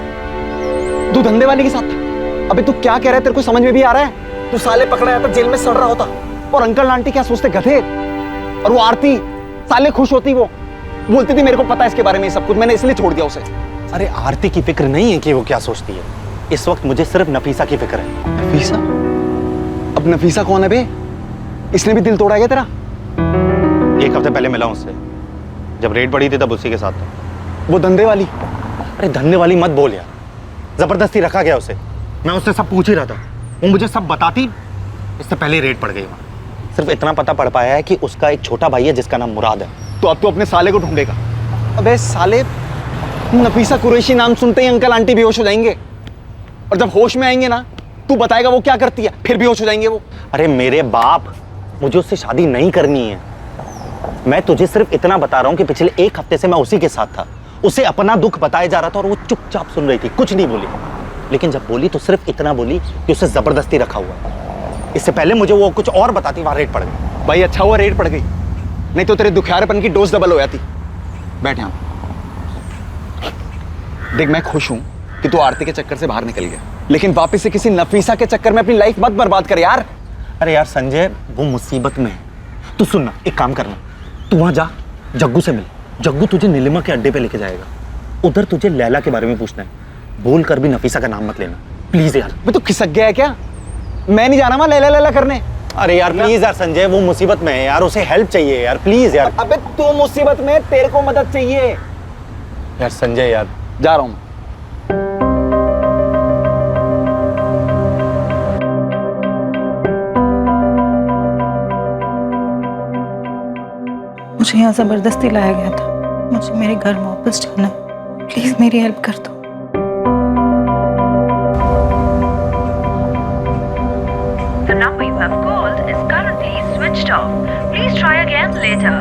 तू धंधे वाले के साथ था? अबे तू क्या कह रहा है? तेरे को समझ में भी आ रहा है? तू साले पकड़ा जाता, जेल में सड़ रहा होता, और अंकल आंटी क्या सोचते, गधे। और वो आरती साले खुश होती, वो बोलती थी मेरे को पता है इसके बारे में सब कुछ, मैंने इसलिए छोड़ दिया उसे। अरे आरती की फिक्र नहीं है कि वो क्या सोचती है, इस वक्त मुझे सिर्फ नफीसा की फिक्र है। नफीसा? अब नफीसा कौन है बे? इसने भी दिल तोड़ा गया तेरा? 1 हफ्ते पहले मिला उससे, जब रेड बढ़ी थी तब उसी के साथ था। वो धंधे वाली? अरे धंधे वाली मत बोल यार, जबरदस्ती रखा गया उसे। मैं उससे सब पूछ ही रहा था, वो मुझे सब बताती, इससे पहले रेड पड़ गई वहां। सिर्फ इतना पता पड़ पाया है कि उसका एक छोटा भाई है जिसका नाम मुराद है। तो अब तो अपने साले को ढूंढेगा। अबे साले, नफीसा कुरैशी नाम सुनते ही अंकल आंटी बेहोश हो जाएंगे, और जब होश में आएंगे ना, तू बताएगा वो क्या करती है, फिर बेहोश हो जाएंगे वो। अरे मेरे बाप, मुझे उससे शादी नहीं करनी है। मैं तुझे सिर्फ इतना बता रहा हूं कि पिछले 1 हफ्ते से मैं उसी के साथ था, उसे अपना दुख बताया जा रहा था और वो चुपचाप सुन रही थी, कुछ नहीं बोली। लेकिन जब बोली तो सिर्फ इतना बोली कि उसे जबरदस्ती रखा हुआ। इससे पहले मुझे वो कुछ और बताती, वहां रेड पड़ गई। भाई अच्छा हुआ रेड पड़ गई, नहीं तो तेरे दुखियारेपन की डोज डबल हो जाती। बैठ यहाँ। देख मैं खुश हूं कि तू आरती के चक्कर से बाहर निकल गया, लेकिन वापस से किसी नफीसा के चक्कर में अपनी लाइफ मत बर्बाद कर यार। अरे यार संजय, वो मुसीबत में है। तू सुनना, एक काम करना, तू वहां जा, जग्गू से मिल। जग्गू तुझे नीलिमा के अड्डे पे लेके जाएगा, उधर तुझे लैला के बारे में पूछना है। बोल कर भी नफीसा का नाम मत लेना प्लीज यार। मैं तो खिसक गया है क्या? मैं नहीं जाना वहां लैला लैला करने। अरे यार प्लीज यार संजय, वो मुसीबत में है यार, उसे हेल्प चाहिए यार, प्लीज यार। अबे तू मुसीबत में, तेरे को मदद चाहिए यार संजय यार। जा रहा हूं। मुझे यहाँ जबरदस्ती लाया गया था, मुझे मेरे घर वापस जाना है, प्लीज मेरी हेल्प कर दो। The number you have called is currently switched off. Please try again later.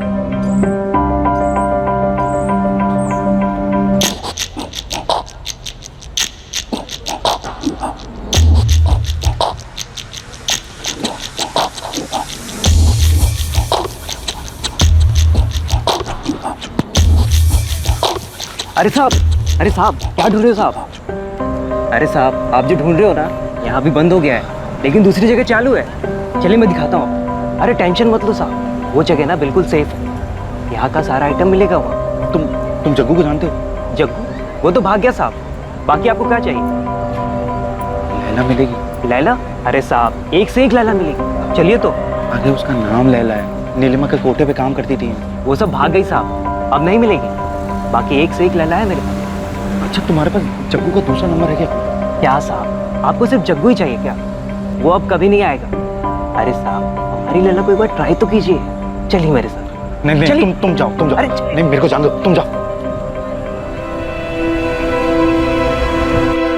अरे साहब क्या ढूंढ रहे हो साहब? अरे साहब आप जो ढूंढ रहे हो ना, यहाँ भी बंद हो गया है, लेकिन दूसरी जगह चालू है। चलिए मैं दिखाता हूँ। अरे टेंशन मत लो साहब, वो जगह ना बिल्कुल सेफ है, यहाँ का सारा आइटम मिलेगा वहाँ। तुम जग्गू को जानते हो? जग्गू? वो तो भाग गया साहब। बाकी आपको क्या चाहिए? लैला मिलेगी? लैला? अरे साहब एक से एक लैला मिलेगी, चलिए तो। अरे उसका नाम लैला है, नीलिमा के कोटे पे काम करती थी। वो सब भाग गई साहब, अब नहीं मिलेगी। बाकी एक से एक लैला है मेरे पास। अच्छा तुम्हारे पास जग्गू का दूसरा नंबर है क्या? क्या साहब, आपको सिर्फ जग्गू ही चाहिए क्या? वो अब कभी नहीं आएगा। अरे साहब हमारी लैला को एक बार ट्राई तो कीजिए, चलिए मेरे साथ। नहीं तुम जाओ। नहीं मेरे को जान दो, तुम जाओ।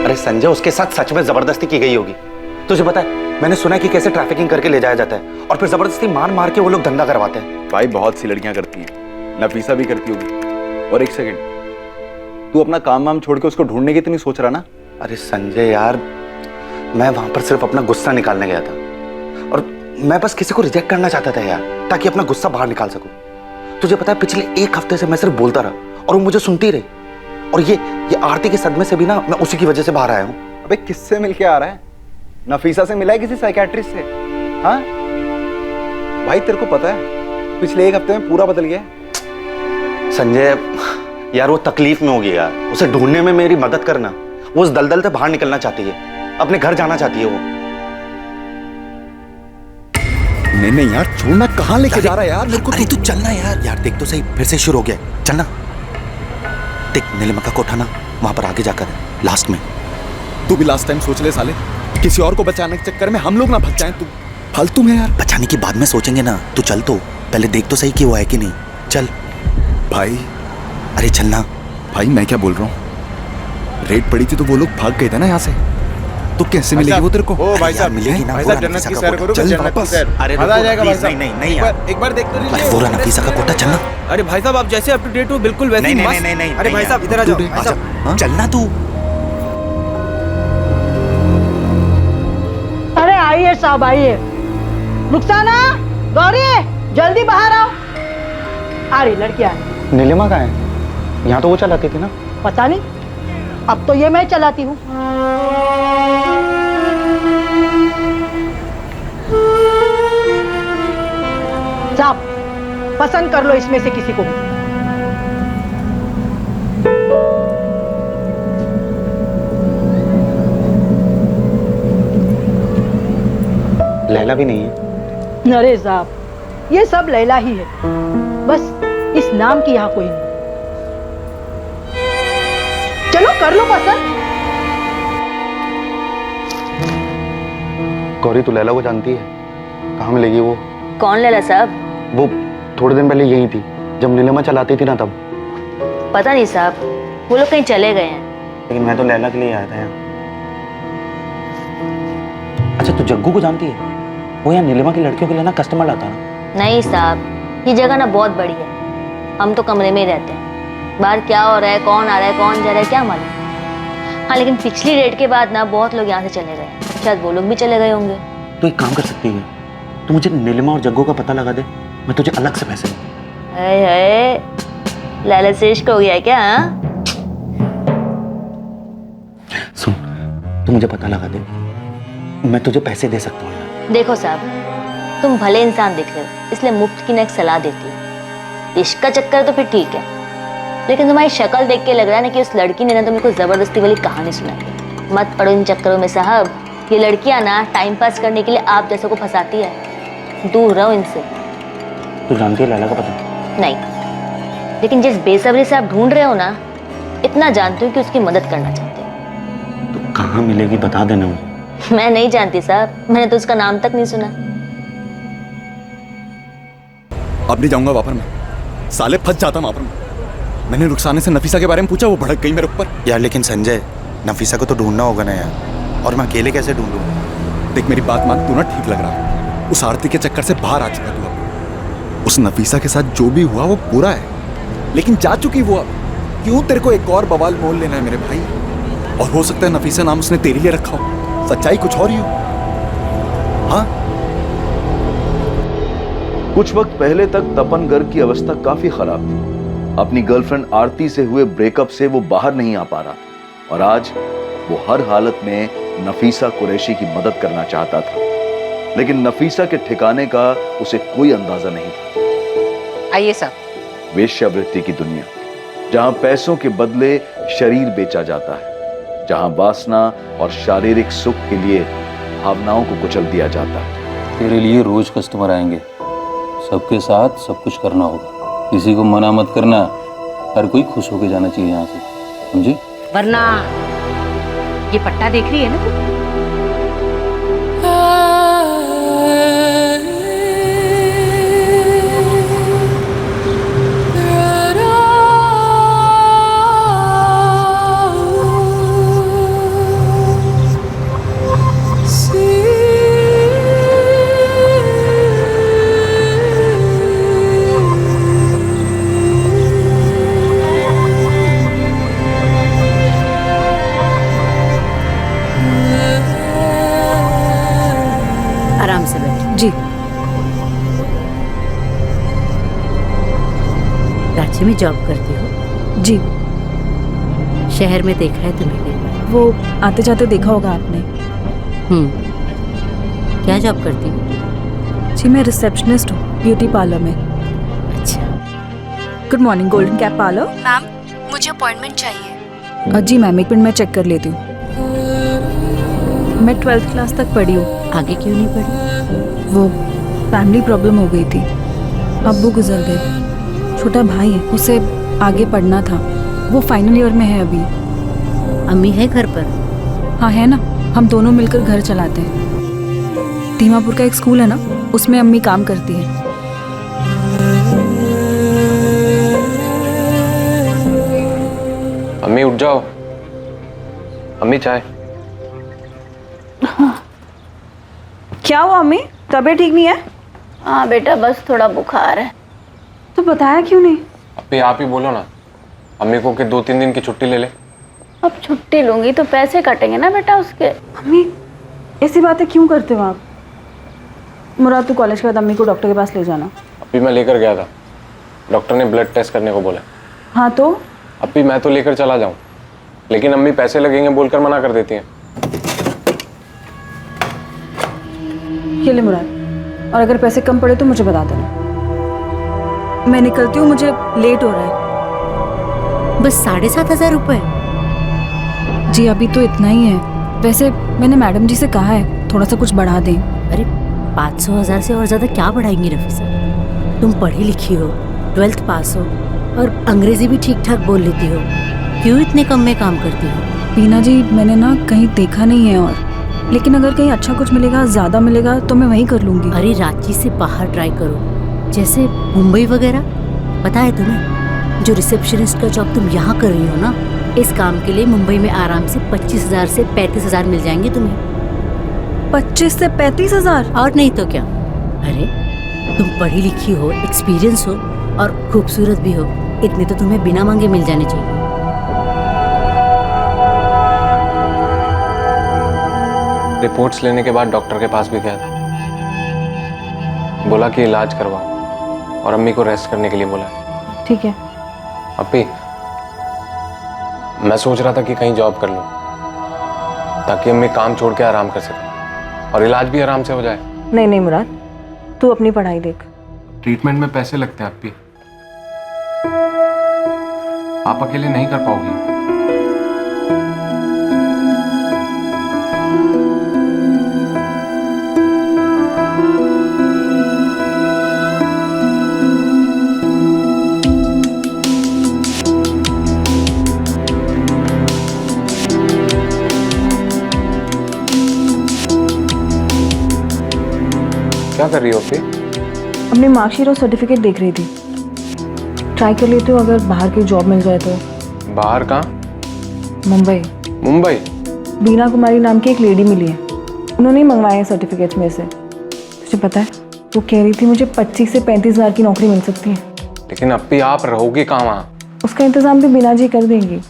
अरे संजय, उसके साथ सच में जबरदस्ती की गई होगी। तुझे पता है, मैंने सुना है कि कैसे ट्रैफिकिंग करके ले जाया जाता है और फिर जबरदस्ती मार मार के वो लोग धंधा करवाते हैं। भाई बहुत सी लड़कियां करती हैं, नफीसा भी करती होगी। और एक सेकंड, तू अपना काम वाम छोड़ के उसको ढूंढने की तो नहीं सोच रहा ना? अरे संजय यार, मैं वहां पर सिर्फ अपना गुस्सा निकालने गया था, और मैं बस किसी को रिजेक्ट करना चाहता था यार, ताकि अपना गुस्सा बाहर निकाल सकूं। तुझे पता है, पिछले 1 हफ्ते से मैं सिर्फ बोलता रहा और वो मुझे सुनती रही, और ये आरती के सदमे से भी ना मैं उसी की वजह से बाहर आया हूं। अबे किससे मिलके आ रहा है? नफीसा से मिला है, किसी साइकियाट्रिस्ट से? हाँ भाई तेरे को पता है पिछले 1 हफ्ते में पूरा बदल गया है। संजय यार, वो तकलीफ में होगी यार, उसे ढूंढने में मेरी मदद करना। वो उस दलदल से बाहर निकलना चाहती है, अपने घर जाना चाहती है वो। नहीं यार, छोड़ना, कहाँ लेके जा रहा है यार मेरे को? अरे तू चलना यार देख तो सही, फिर से शुरू हो गया, चलना। देख नीलिमा का कोठा ना वहां पर आगे जाकर है, लास्ट में। तू भी लास्ट टाइम सोच ले साले, किसी और को बचाने के चक्कर में हम लोग ना फंस जाएं। तू फालतू में यार। बचाने की बाद में सोचेंगे ना, तू चल तो, पहले देख तो सही कि वो है कि नहीं। चल भाई। अरे चलना भाई। मैं क्या बोल रहा हूँ, रेड पड़ी थी तो वो लोग भाग गए थे ना यहाँ से, तो कैसे मिलेगी वो तेरे को? ओ भाई साहब मिलेगी ना, भाई साहब जन्नत की सैर करो, चल जन्नत की वापस। सैर। अरे मजा आ जाएगा भाई साहब। नहीं एक बार देख तो लीजिए। वो नफीसा का कोठा, चलना। अरे भाई साहब आप जैसे अप टू डेट हो बिल्कुल वैसे ही मस्त। नहीं अरे भाई साहब इधर आ जाओ भाई साहब। चलना तू। आइए साहब आइए। रुखसाना, गौरी, जल्दी बाहर आओ। आ रही लड़की आ रही। नीलिमा कहाँ है? यहाँ तो वो चलाती थी ना। पता नहीं, अब तो ये मैं चलाती हूँ। साहब पसंद कर लो इसमें से किसी को भी। लैला भी नहीं है। अरे साहब ये सब लैला ही है, बस इस नाम की यहाँ कोई नहीं। चलो कर लो पसंद। गौरी तू लैला को जानती है? कहाँ मिलेगी वो? कौन लैला साहब? वो थोड़े दिन पहले यही थी जब नीलिमा चलाती थी ना तब। पता नहीं साहब, वो लोग कहीं चले गए हैं। लेकिन मैं तो लैला के लिए आया था यहाँ। अच्छा तू जग्गू को जानती है? वो यहाँ नीलिमा की लड़कियों के लिए ना कस्टमर लाता है। नहीं साहब, ये जगह ना बहुत बड़ी है, हम तो कमरे में ही रहते हैं। बाहर क्या हो रहा है, कौन आ रहा है, कौन जा रहा है, क्या मालूम। हाँ लेकिन पिछली रेड के बाद ना बहुत लोग यहाँ से चले गए, शायद वो लोग भी चले गए होंगे। तो एक काम कर सकती है, तू मुझे नीलिमा और जग्गू का पता लगा दे, मैं तुझे अलग से पैसे दूँ। लाला से इश्क हो गया है क्या? हाँ? सुन, तू मुझे पता लगा दे, मैं तुझे पैसे दे सकता हूँ। देखो साहब, तुम भले इंसान दिख रहे हो, इसलिए मुफ्त की ना एक सलाह देती हूँ। इश्क का चक्कर तो फिर ठीक है, लेकिन तुम्हारी शक्ल देख के लग रहा है ना कि उस लड़की ने ना तुमको कोई जबरदस्ती वाली कहानी सुनाई। मत पड़ो इन चक्करों में साहब, ये लड़कियां ना टाइम पास करने के लिए आप जैसे को फंसाती है। दूर रहो इनसे। तू जानती है लैला का पता? नहीं, लेकिन जिस बेसब्री से आप ढूंढ रहे हो ना, इतना जानती हूँ कि उसकी मदद करना चाहते हो। तो कहाँ मिलेगी बता देना। मैं नहीं जानती साहब, मैंने तो उसका नाम तक नहीं सुना। अब नहीं जाऊंगा वापस में, साले फंस जाता वहां पर। मैंने रुखसाने से नफीसा के बारे में पूछा, वो भड़क गई मेरे ऊपर। यार लेकिन संजय, नफीसा को तो ढूंढना होगा ना यार, और मैं अकेले कैसे ढूंढूं? देख मेरी बात मान, तू ना ठीक लग रहा है। उस आरती के चक्कर से बाहर आ चुका तू अब। उस नफीसा के साथ जो भी हुआ वो बुरा है, लेकिन जा चुकी वो अब। क्यों तेरे को एक और बवाल मोल लेना है मेरे भाई? और हो सकता है नफीसा नाम उसने तेरे लिए रखा हो, सच्चाई कुछ और ही हो। हाँ, कुछ वक्त पहले तक तपन गर्ग की अवस्था काफी खराब थी। अपनी गर्लफ्रेंड आरती से हुए ब्रेकअप से वो बाहर नहीं आ पा रहा था, और आज वो हर हालत में नफीसा कुरैशी की मदद करना चाहता था, लेकिन नफीसा के ठिकाने का उसे कोई अंदाजा नहीं था। आइए साहब। वेश्यावृत्ति की दुनिया, जहां पैसों के बदले शरीर बेचा जाता है, जहां वासना और शारीरिक सुख के लिए भावनाओं को कुचल दिया जाता है। तेरे लिए रोज कस्टमर आएंगे, सबके साथ सब कुछ करना होगा, किसी को मना मत करना। हर कोई खुश होकर जाना चाहिए यहाँ से, समझी? वरना ये पट्टा देख रही है ना तू? जी। रांची में जॉब करती हो? जी। शहर में देखा है तुम्हें? वो आते जाते देखा होगा आपने। क्या जॉब करती हो? जी मैं रिसेप्शनिस्ट हूँ ब्यूटी पार्लर में। अच्छा। Good morning, golden cap parlour. Ma'am मुझे अपॉइंटमेंट चाहिए। जी मैम, एक मिनट मैं चेक कर लेती हूँ। मैं 12th क्लास तक पढ़ी हूँ। आगे क्यों नहीं पढ़ी? वो फैमिली प्रॉब्लम हो गई थी, अब्बू गुजर गए। छोटा भाई है, उसे आगे पढ़ना था, वो फाइनल ईयर में है अभी। अम्मी है घर पर? हाँ है ना, हम दोनों मिलकर घर चलाते हैं। दीमापुर का एक स्कूल है ना, उसमें अम्मी काम करती है। अम्मी उठ जाओ। अम्मी चाय। क्या हुआ अम्मी, तबीयत ठीक नहीं है? हाँ बेटा, बस थोड़ा बुखार है। तो बताया क्यों नहीं? अभी आप ही बोलो ना अम्मी को कि 2-3 दिन की छुट्टी ले ले। अब छुट्टी लूंगी तो पैसे कटेंगे ना बेटा उसके। अम्मी ऐसी बातें क्यों करते हो आप? मुराद तू कॉलेज के बाद अम्मी को डॉक्टर के पास ले जाना। अभी मैं लेकर गया था, डॉक्टर ने ब्लड टेस्ट करने को बोला। हाँ तो अभी मैं तो लेकर चला जाऊं, लेकिन अम्मी पैसे लगेंगे बोलकर मना कर देती हैं। ये ले मुराद, और अगर पैसे कम पड़े तो मुझे बता देना। मैं निकलती हूँ, मुझे लेट हो रहा है। बस 7,500 रुपए? जी अभी तो इतना ही है। वैसे मैंने मैडम जी से कहा है थोड़ा सा कुछ बढ़ा दें। अरे 500,000 से और ज़्यादा क्या बढ़ाएंगी नफीसा? तुम पढ़ी लिखी हो, 12th पास हो और अंग्रेजी भी ठीक ठाक बोल लेती हो, क्यों इतने कम में काम करती हो? बीना जी मैंने ना कहीं देखा नहीं है, और लेकिन अगर कहीं अच्छा कुछ मिलेगा, ज़्यादा मिलेगा तो मैं वहीं कर लूँगी। अरे रांची से बाहर ट्राई करो, जैसे मुंबई वगैरह। पता है तुम्हें, जो रिसेप्शनिस्ट का जॉब तुम यहाँ कर रही हो ना, इस काम के लिए मुंबई में आराम से 25,000 से 35,000 मिल जाएंगे तुम्हें। 25 से 35,000? और नहीं तो क्या। अरे तुम पढ़ी लिखी हो, एक्सपीरियंस हो और खूबसूरत भी हो, इतने तो तुम्हें बिना मांगे मिल जाने चाहिए। रिपोर्ट्स लेने के बाद डॉक्टर के पास भी गया था, बोला कि इलाज करवाओ और अम्मी को रेस्ट करने के लिए बोला। ठीक है। अभी मैं सोच रहा था कि कहीं जॉब कर लूं, ताकि अम्मी काम छोड़ के आराम कर सके और इलाज भी आराम से हो जाए। नहीं नहीं मुराद, तू अपनी पढ़ाई देख। ट्रीटमेंट में पैसे लगते हैं अप्पी, आप अकेले नहीं कर पाओगी। क्या कर रही हो अप्पी? अपनी मार्कशीट और सर्टिफिकेट देख रही थी। ट्राई कर लेती हूँ, अगर बाहर की जॉब मिल जाए तो। बाहर कहाँ? मुंबई। मुंबई? बीना कुमारी नाम की एक लेडी मिली है, उन्होंने ही मंगवाए हैं सर्टिफिकेट्स में से। तुझे पता है, वो कह रही थी मुझे 25 से 35,000 की नौकरी मिल सकती है। लेकिन अप्पी आप रहोगी कहाँ वहाँ? उसका इंतजाम भी बीना जी कर देंगी।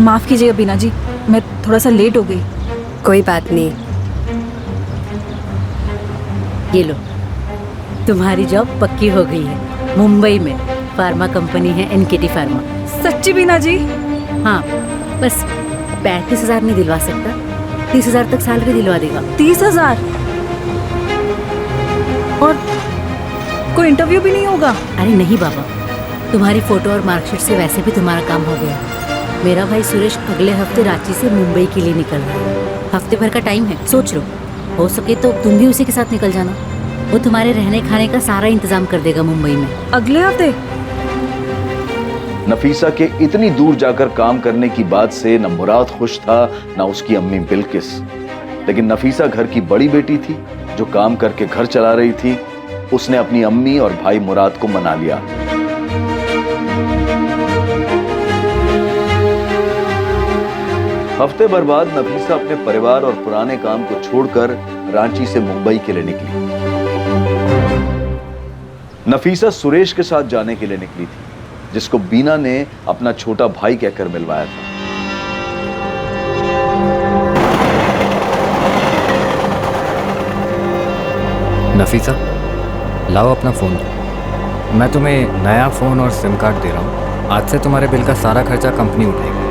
माफ कीजिएगा बीना जी, मैं थोड़ा सा लेट हो गई। कोई बात नहीं। ये लो, तुम्हारी जॉब पक्की हो गई है। मुंबई में फार्मा कंपनी है NKT फार्मा। सच्ची बीना जी? हाँ, बस 35,000 नहीं दिलवा सकता, 30,000 तक सैलरी दिलवा देगा। 30,000? और कोई इंटरव्यू भी नहीं होगा? अरे नहीं बाबा, तुम्हारी फोटो और मार्कशीट से वैसे भी तुम्हारा काम हो गया। मेरा भाई सुरेश अगले हफ्ते रांची से मुंबई के लिए निकल रहा है। हफ्ते भर का टाइम है, सोच लो, हो सके तो तुम भी उसी के साथ निकल जाना। वो तुम्हारे रहने खाने का सारा इंतजाम कर देगा मुंबई में। अगले हफ्ते? नफीसा के इतनी दूर जाकर काम करने की बात से न मुराद खुश था, न उसकी अम्मी बिल्किस। लेकिन नफीसा घर की बड़ी बेटी थी जो काम करके घर चला रही थी। उसने अपनी अम्मी और भाई मुराद को मना लिया। हफ्ते भर बाद नफीसा अपने परिवार और पुराने काम को छोड़कर रांची से मुंबई के लिए निकली। नफीसा सुरेश के साथ जाने के लिए निकली थी, जिसको बीना ने अपना छोटा भाई कहकर मिलवाया था। नफीसा, लाओ अपना फ़ोन दो। मैं तुम्हें नया फ़ोन और सिम कार्ड दे रहा हूँ। आज से तुम्हारे बिल का सारा खर्चा कंपनी उठाएगी।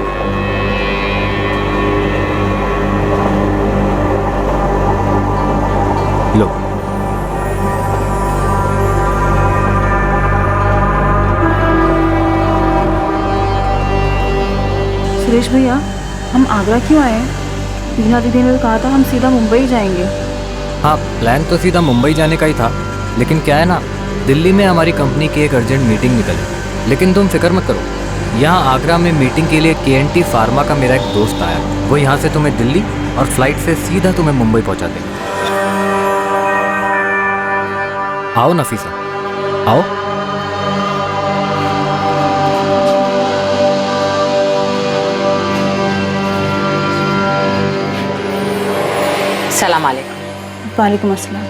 लो। सुरेश भैया, हम आगरा क्यों आए हैं? बीना दीदी ने कहा था हम सीधा मुंबई जाएंगे। हाँ, प्लान तो सीधा मुंबई जाने का ही था, लेकिन क्या है ना, दिल्ली में हमारी कंपनी की एक अर्जेंट मीटिंग निकली। लेकिन तुम फिक्र मत करो, यहाँ आगरा में मीटिंग के लिए KNT फार्मा का मेरा एक दोस्त आया, वो यहाँ से तुम्हें दिल्ली और फ्लाइट से सीधा तुम्हें मुंबई पहुँचा देगा। आओ नफीसा, आओ। सलाम अलैकुम। वालेकुम अस्सलाम।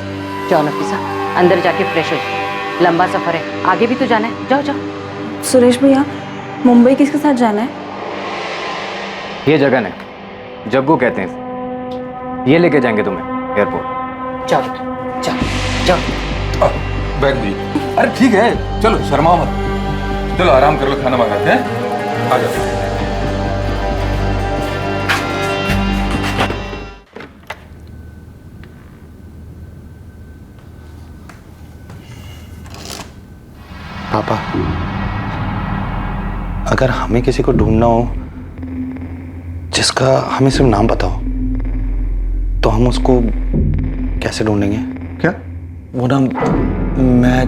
जाओ नफीसा, अंदर जाके फ्रेश हो जाओ, लंबा सफर है, आगे भी तो जाना है, जाओ जाओ। सुरेश भैया, मुंबई किसके साथ जाना है? ये जगन है, जग्गू कहते हैं इसे। ये लेके जाएंगे तुम्हें एयरपोर्ट। चलो चलो चलो। बैग दीजिए। अरे ठीक है, चलो शर्माओ मत, चलो आराम कर लो, खाना मंगाते हैं, आ जाओ। पापा, अगर हमें किसी को ढूंढना हो जिसका हमें सिर्फ नाम पता हो, तो हम उसको कैसे ढूंढेंगे? क्या? वो ना, मैं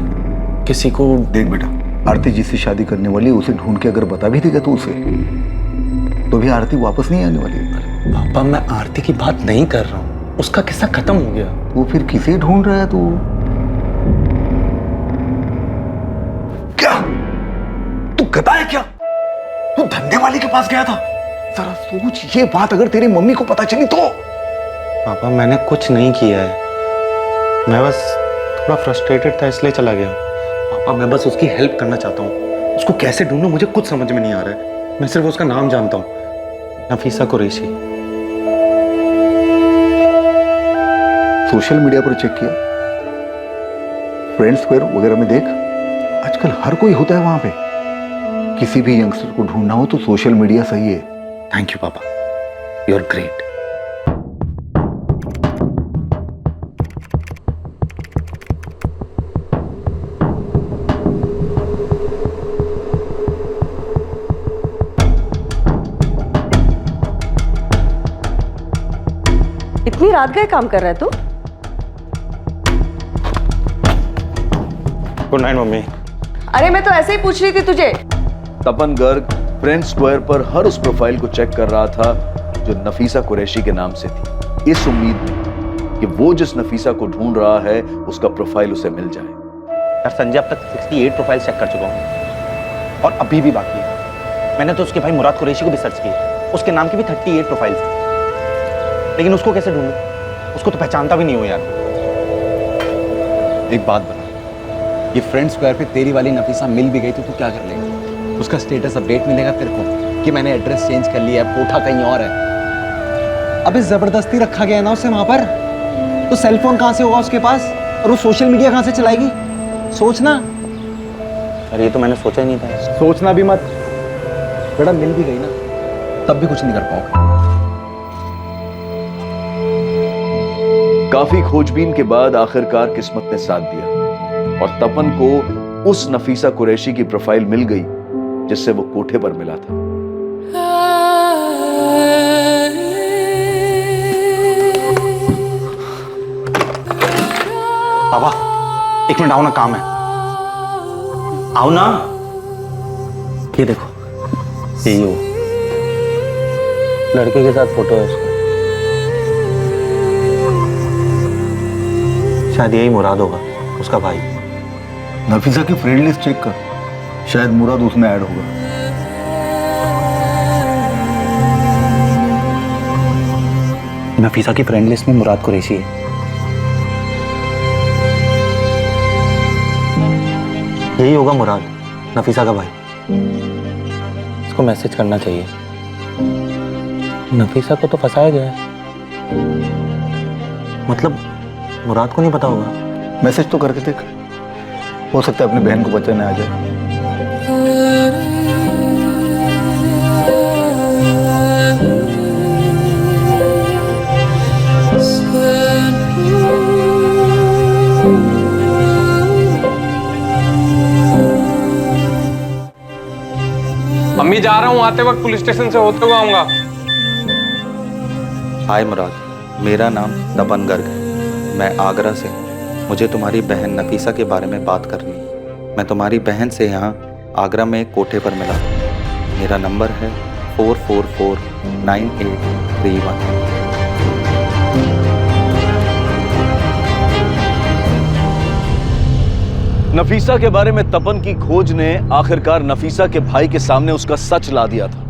किसी को... देख बेटा, आरती जिससे शादी करने वाली उसे ढूंढ के अगर बता भी देगा तो उसे, तो भी आरती वापस नहीं आने वाली। पापा, मैं आरती की बात नहीं कर रहा हूँ, उसका किस्सा खत्म हो गया। वो फिर किसे ढूंढ रहा है तू? क्या तू गधा है क्या? तू धंधे वाले के पास गया था? जरा सोच, ये बात अगर तेरी मम्मी को पता चली तो? पापा, मैंने कुछ नहीं किया है, मैं बस थोड़ा फ्रस्ट्रेटेड था इसलिए चला गया। पापा, मैं बस उसकी हेल्प करना चाहता हूँ। उसको कैसे ढूंढूं मुझे कुछ समझ में नहीं आ रहा है। मैं सिर्फ उसका नाम जानता हूँ, नफीसा कुरैशी। सोशल मीडिया पर चेक किया? फ्रेंड स्क्वायर वगैरह में देख, आजकल हर कोई होता है वहां पे। किसी भी यंगस्टर को ढूंढना हो तो सोशल मीडिया सही है। थैंक यू पापा, यू आर ग्रेट। इतनी रात गए काम कर रहा है तू? Good night mummy. अरे मैं तो ऐसे ही पूछ रही थी तुझे। तपन गर्ग फ्रेंड स्क्वायर पर हर उस प्रोफाइल को चेक कर रहा था जो नफीसा कुरैशी के नाम से थी, इस उम्मीद में कि वो जिस नफीसा को ढूंढ रहा है उसका प्रोफाइल उसे मिल जाए। यार संजय, अब तक 68 प्रोफाइल चेक कर चुका हूँ और अभी भी बाकी है। मैंने तो उसके भाई मुराद कुरैशी को भी सर्च किया, उसके नाम की भी 38 प्रोफाइल्स थी, लेकिन उसको कैसे ढूंढूं? उसको तो पहचानता भी नहीं हो यार। एक बात बता, ये फ्रेंड स्क्वायर पे तेरी वाली नफीसा मिल भी गई तो तू क्या कर लेगा? उसका स्टेटस अपडेट मिलेगा तेरे को कि मैंने एड्रेस चेंज कर लिया है, कोठा कहीं और है। अबे जबरदस्ती रखा गया ना उसे वहां पर, तो सेलफोन कहां से होगा उसके पास और वो सोशल मीडिया कहां से चलाएगी? सोचना। अरे ये तो मैंने सोचा ही नहीं था। सोचना भी मत बेटा, मिल भी गई ना तब भी कुछ नहीं कर पाओगे। काफी खोजबीन के बाद आखिरकार किस्मत ने साथ दिया और तपन को उस नफीसा कुरैशी की प्रोफाइल मिल गई जिससे वो कोठे पर मिला था। पापा, एक मिनट आओ ना, काम है। आओ ना। ये देखो, यही हो, लड़के के साथ फोटो है उसका। शायद यही मुराद होगा, उसका भाई। नफीसा की फ्रेंड लिस्ट चेक कर, शायद मुराद उसमें ऐड होगा। नफीसा की फ्रेंड लिस्ट में मुराद कुरैशी है। यही होगा मुराद, नफीसा का भाई। इसको मैसेज करना चाहिए। नफीसा को तो फंसाया गया है, मतलब मुराद को नहीं पता होगा। मैसेज तो करके देख, हो सकता है अपनी बहन को बचाने आ जाए। मम्मी जा रहा हूँ, आते वक्त पुलिस स्टेशन से होते हुए आऊंगा। हाय मुराद, मेरा नाम तपन गर्ग है, मैं आगरा से। मुझे तुम्हारी बहन नफीसा के बारे में बात करनी है। मैं तुम्हारी बहन से यहाँ आगरा में एक कोठे पर मिला। मेरा नंबर है 4449831। नफीसा के बारे में तपन की खोज ने आखिरकार नफीसा के भाई के सामने उसका सच ला दिया था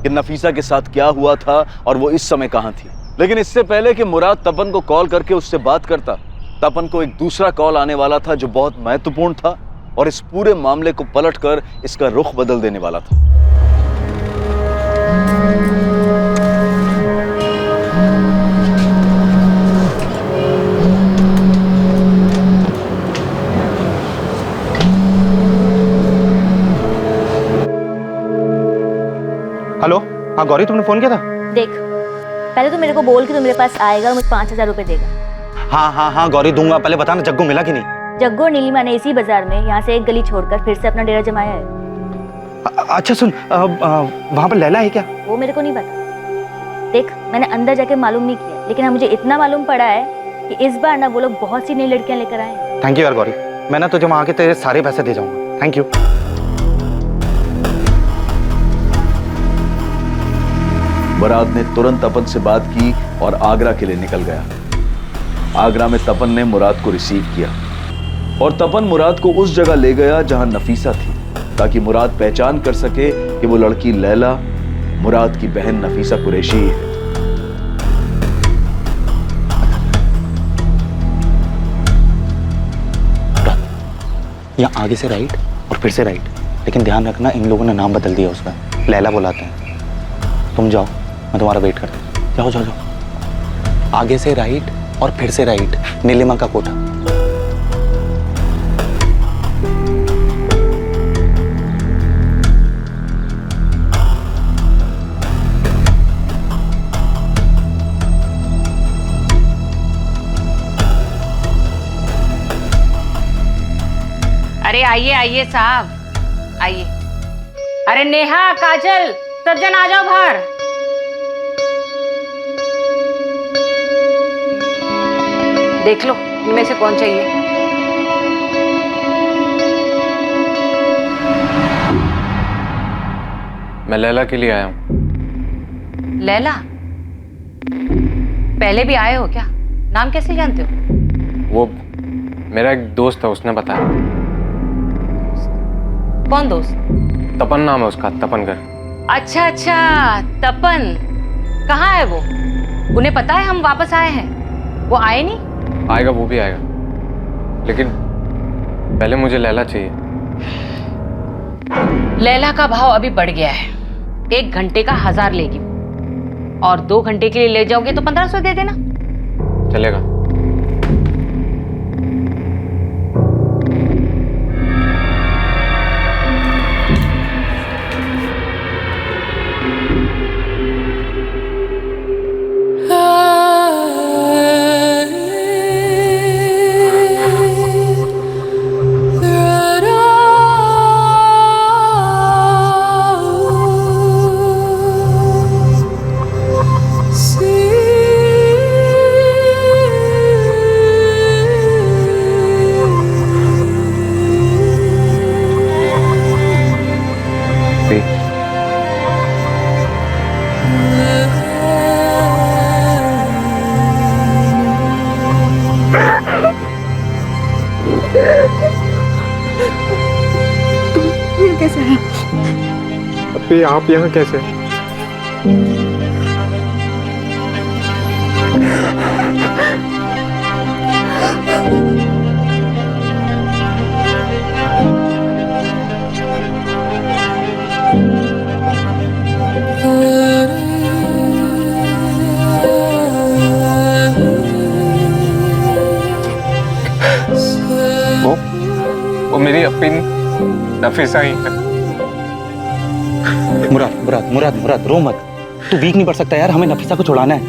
कि नफीसा के साथ क्या हुआ था और वो इस समय कहां थी। लेकिन इससे पहले कि मुराद तपन को कॉल करके उससे बात करता, तपन को एक दूसरा कॉल आने वाला था जो बहुत महत्वपूर्ण था और इस पूरे मामले को पलटकर इसका रुख बदल देने वाला था। हाँ गौरी, तुमने फोन किया था? देख, पहले तो मेरे को बोल कि तू मेरे पास आएगा और मुझे 5,000 रुपए देगा। हाँ गौरी दूंगा। पहले बता ना, जग्गू मिला कि नहीं? जग्गू और नीलिमा ने इसी बाजार में यहाँ से एक गली छोड़कर फिर से अपना डेरा जमाया है। अच्छा सुन, वहाँ पर लैला है क्या? वो मेरे को नहीं पता। देख, मैंने अंदर जाके मालूम नहीं किया, लेकिन हाँ मुझे इतना मालूम पड़ा है कि इस बार ना वो लोग बहुत सी नई लड़कियां लेकर आए हैं। थैंक यू यार गौरी, मैं ना तुझे वहाँ आके तेरे सारे पैसे दे जाऊंगा। Thank you. बारात ने तुरंत तपन से बात की और आगरा के लिए निकल गया। आगरा में तपन ने मुराद को रिसीव किया और तपन मुराद को उस जगह ले गया जहां नफीसा थी, ताकि मुराद पहचान कर सके कि वो लड़की लैला मुराद की बहन नफीसा कुरैशी है। यहाँ आगे से राइट और फिर से राइट, लेकिन ध्यान रखना इन लोगों ने नाम बदल दिया उसका, लैला बुलाते हैं। तुम जाओ, मैं तुम्हारा वेट करता हूँ। जाओ जाओ जाओ। आगे से राइट और फिर से राइट, नीलिमा का कोठा। अरे आइए आइए साहब, आइए। अरे नेहा, काजल, सज्जन आ जाओ बाहर। देख लो इनमें से कौन चाहिए। मैं लैला के लिए आया हूँ। लैला? पहले भी आए हो क्या? नाम कैसे जानते हो? वो मेरा एक दोस्त है, उसने बताया। कौन दोस्त? तपन नाम है उसका, तपनकर। अच्छा अच्छा, तपन। कहाँ है वो? उन्हें पता है हम वापस आए हैं? वो आए नहीं? आएगा, वो भी आएगा, लेकिन पहले मुझे लैला चाहिए। लैला का भाव अभी बढ़ गया है। 1 घंटे का 1000 लेगी और 2 घंटे के लिए ले जाओगे तो 1500 दे देना। चलेगा। कैसे हैं? अभी आप यहाँ कैसे? वो मेरी अपनी नफीसा ही है। मुराद रो मत। तू वीक नहीं पड़ सकता यार, हमें नफीसा को छुड़ाना है।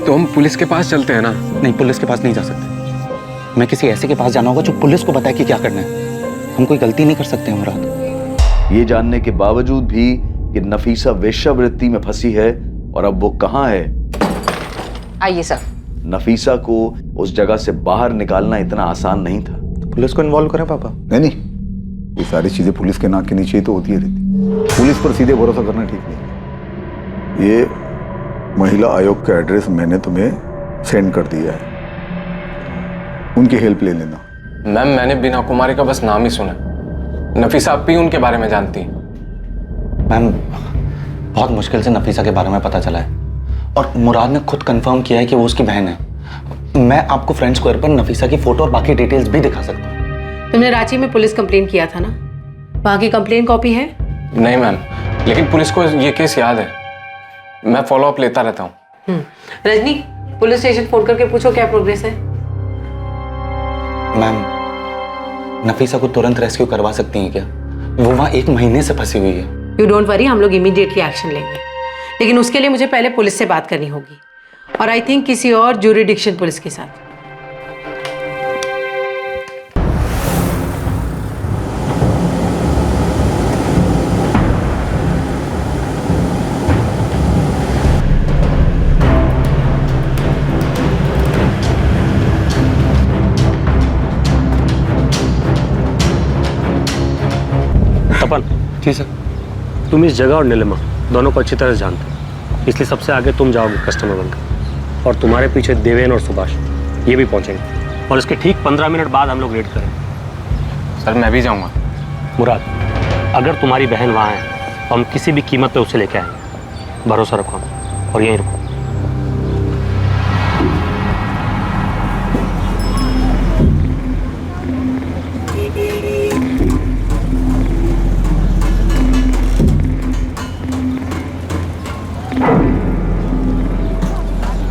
तो हम पुलिस के पास चलते हैं ना? नहीं, पुलिस के पास नहीं जा सकते। मैं किसी ऐसे के पास जाना होगा जो पुलिस को बताए कि क्या करना है। हम कोई गलती नहीं कर सकते हैं मुराद। ये जानने के बावजूद भी कि नफीसा वेश्यावृत्ति में फंसी है और अब वो कहाँ है। आइए सर। नफीसा को उस जगह से बाहर निकालना इतना आसान नहीं था। पुलिस को इन्वॉल्व करें पापा? नहीं, ये सारी चीजें पुलिस के नाक के नीचे ही तो होती है रहती। पुलिस पर सीधे भरोसा करना ठीक नहीं। ये महिला आयोग का एड्रेस मैंने तुम्हें सेंड कर दिया है, उनकी हेल्प ले लेना। मैम, मैंने बिना कुमारी का बस नाम ही सुना। नफीसा अपी उनके बारे में जानती। मैम, बहुत मुश्किल से नफीसा के बारे में पता चला है और मुराद ने खुद कंफर्म किया है कि वो उसकी बहन है। मैं आपको फ्रेंड स्क्वायर पर नफीसा की फोटो और बाकी डिटेल्स भी दिखा सकता हूँ। तुमने रांची में पुलिस कंप्लेन किया था ना? वहाँ की कंप्लेन कॉपी है? नहीं मैम, लेकिन पुलिस को ये केस याद है। मैं फॉलो अप लेता रहता हूँ। रजनी, पुलिस स्टेशन फोन करके पूछो क्या प्रोग्रेस है। मैम, नफीसा को तुरंत रेस्क्यू करवा सकती हैं क्या? वो वहाँ 1 महीने से फंसी हुई है। यू डोंट वरी, हम लोग इमीडिएटली एक्शन लेंगे। लेकिन उसके लिए मुझे पहले पुलिस से बात करनी होगी, और आई थिंक किसी और ज्यूरिडिक्शन पुलिस के साथ। तपन, जी सर। तुम इस जगह और नीलिमा दोनों को अच्छी तरह जानते हो, इसलिए सबसे आगे तुम जाओगे कस्टमर बनकर, और तुम्हारे पीछे देवेन और सुभाष ये भी पहुंचेंगे, और इसके ठीक 15 मिनट बाद हम लोग रेड करेंगे। सर मैं भी जाऊंगा। मुराद, अगर तुम्हारी बहन वहाँ है तो हम किसी भी कीमत पे उसे लेके आएंगे, भरोसा रखो और यहीं रुको।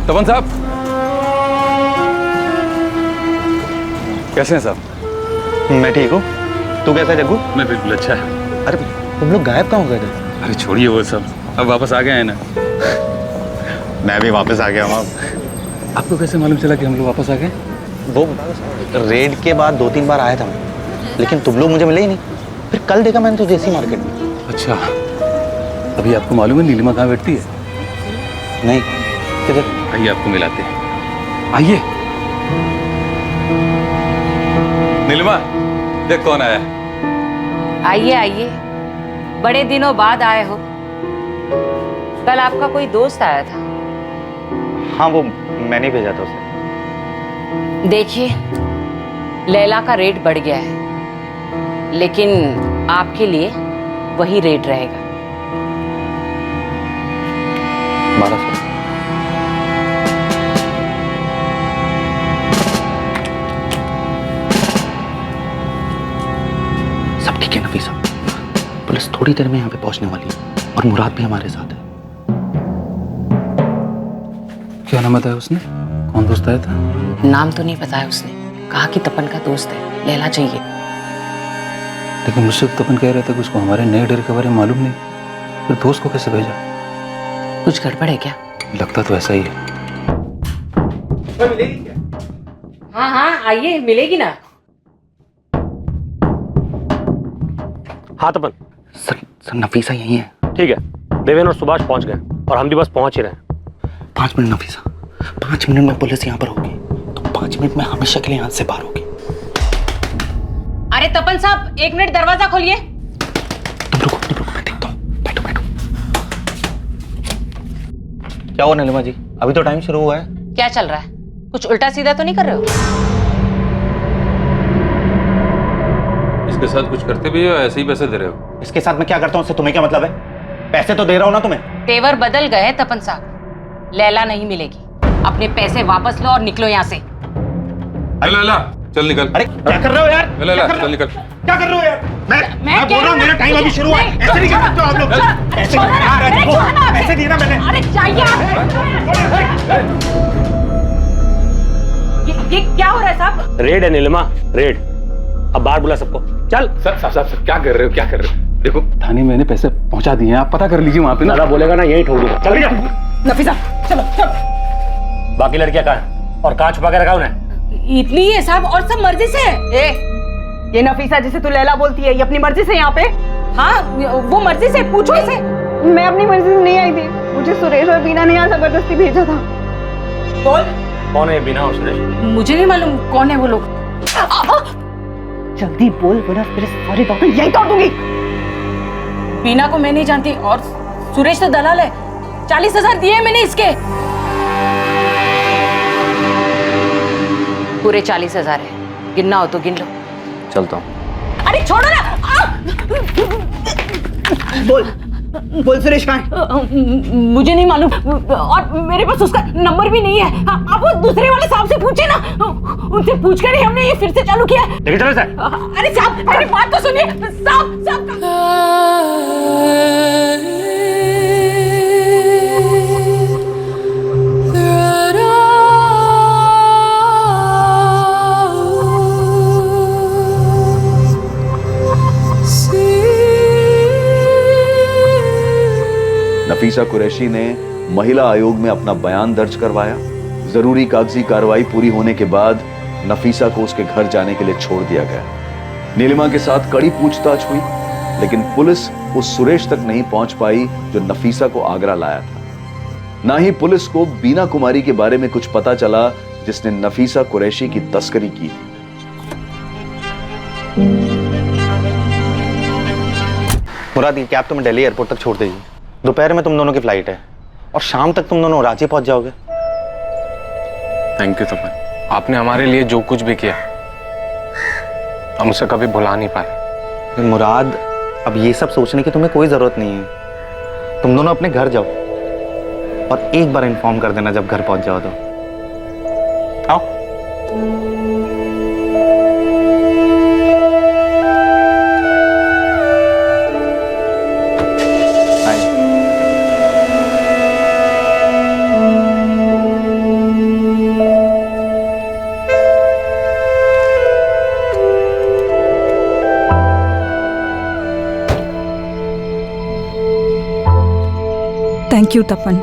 तपन साहब कैसे हैं साहब? मैं ठीक हूँ। तू कैसा है जग्गू? मैं बिल्कुल अच्छा है। अरे तुम लोग गायब कहाँ हो गए थे? अरे छोड़िए वो सब, अब वापस आ गए हैं ना। मैं भी वापस आ गया हूँ। आपको कैसे मालूम चला कि हम लोग वापस आ गए? वो रेड के बाद 2-3 बार आया था मैं, लेकिन तुम लोग मुझे मिले ही नहीं। फिर कल देखा मैंने तुझे इसी मार्केट में। अच्छा, अभी आपको मालूम है नीलिमा कहाँ बैठती है? नहीं, किधर? आइए आपको मिलाते हैं, आइए। नीलिमा, देख कौन आया है। आइए आइए, बड़े दिनों बाद आए हो। कल आपका कोई दोस्त आया था। हाँ, वो मैंने भेजा था उसे। देखिए, लैला का रेट बढ़ गया है, लेकिन आपके लिए वही रेट रहेगा। 1200। सब ठीक है नफीसा, पुलिस थोड़ी देर में यहाँ पे पहुंचने वाली है और मुराद भी हमारे साथ है। क्या नाम बताया उसने? कौन दोस्त आया था? नाम तो नहीं बताया उसने, कहा कि तपन का दोस्त है, लैला चाहिए। लेकिन मुझसे तपन कह रहा था कि उसको हमारे नए डेरे के बारे में मालूम नहीं, फिर दोस्त को कैसे भेजा? कुछ गड़बड़ है क्या? लगता तो ऐसा ही है। मिलेगी क्या? हाँ हाँ आइए, मिलेगी ना। हाँ तपन। सर नफीसा यही है। ठीक है, देवेन और सुभाष पहुंच गए और हम भी बस पहुंच ही रहे हैं। 5 मिनट नफीसा, 5 मिनट में पुलिस यहाँ पर होगी, तो 5 मिनट में हमेशा के लिए यहाँ से बाहर होगी। अरे तपन साहब, 1 मिनट दरवाजा खोलिए। तुम रुको, मैं देखता हूँ। बैठो बैठो। क्या हुआ नीलिमा जी, अभी तो टाइम शुरू हुआ है। क्या चल रहा है? कुछ उल्टा सीधा तो नहीं कर रहे हो? इसके साथ कुछ करते भी हो, ऐसे ही पैसे दे रहे हो? इसके साथ मैं क्या करता हूँ उससे तुम्हें क्या मतलब है? पैसे तो दे रहा हूँ ना तुम्हें। तेवर बदल गए तपन साहब, लैला नहीं मिलेगी। अपने पैसे वापस लो और निकलो यहाँ से। लैला चल निकल। अरे क्या कर रहे हो यार? लैला चल निकल। क्या कर रहे हो यार? मैं बोल रहा हूँ मेरा टाइम अभी शुरू हुआ है। ऐसे नहीं कर सकते हो आप लोग। पैसे दिए ना मैंने। अरे चाहिए। ये क्या हो रहा है साहब? रेड है नीलिमा, रेड। अब बाहर बुला सबको। चल। सर क्या कर रहे हो, क्या कर रहे हो? देखो थाने मैंने पैसे पहुंचा दिए हैं, आप पता कर लीजिए वहां पे ना। दादा बोलेगा ना यही ठोक दूंगा। चल नफीसा चलो चलो। बाकी लड़कियां कहाँ हैं और कहाँ छुपा के रखा उन्हें? इतनी ही है साहब, और सब मर्जी से है। ये नफीसा जिसे तू लैला बोलती है, ये अपनी मर्जी से यहाँ पे? हाँ वो मर्जी से, पूछो इसे। मैं अपनी मर्जी से नहीं आई थी, मुझे सुरेश और बीना ने यहाँ जबरदस्ती भेजा था। बोल कौन है बीना और सुरेश? मुझे नहीं मालूम कौन है वो लोग। जल्दी बोल वरना तेरे सारे दांत यही तोड़ दूंगी। बीना को मैं नहीं जानती, और सुरेश तो दलाल है। 40,000 दिए मैंने इसके। पूरे 40,000 है, गिनना हो तो गिन लो। चलता हूँ। अरे छोड़ो ना। बोल सुरेश कहाँ है? मुझे नहीं मालूम, और मेरे पास उसका नंबर भी नहीं है। आप वो दूसरे वाले साहब से पूछे ना, उनसे पूछकर ही हमने ये फिर से चालू किया है। लेकिन चलो सर। अरे साहब मेरी बात तो सुनिए। साहब नफीसा नफीसा कुरैशी ने महिला आयोग में अपना बयान दर्ज करवाया। जरूरी कागजी कार्रवाई पूरी होने के बाद नफीसा को उसके घर जाने के लिए छोड़ दिया गया। नीलिमा के साथ कड़ी पूछताछ हुई, लेकिन पुलिस उस सुरेश तक नहीं पहुंच पाई जो नफीसा को आगरा लाया था। ना ही पुलिस को बीना कुमारी के बारे में कुछ पता चला जिसने नफीसा कुरैशी की तस्करी की थी। मुराद, ये कैब तुम्हें दिल्ली एयरपोर्ट तक छोड़ देगी। दोपहर में तुम दोनों की फ्लाइट है और शाम तक तुम दोनों रांची पहुंच जाओगे। थैंक यू तपन, आपने हमारे लिए जो कुछ भी किया हम उसे कभी भुला नहीं पाए। मुराद, अब ये सब सोचने की तुम्हें कोई जरूरत नहीं है। तुम दोनों अपने घर जाओ और एक बार इन्फॉर्म कर देना जब घर पहुंच जाओ तो। आओ। थैंक यू तपन।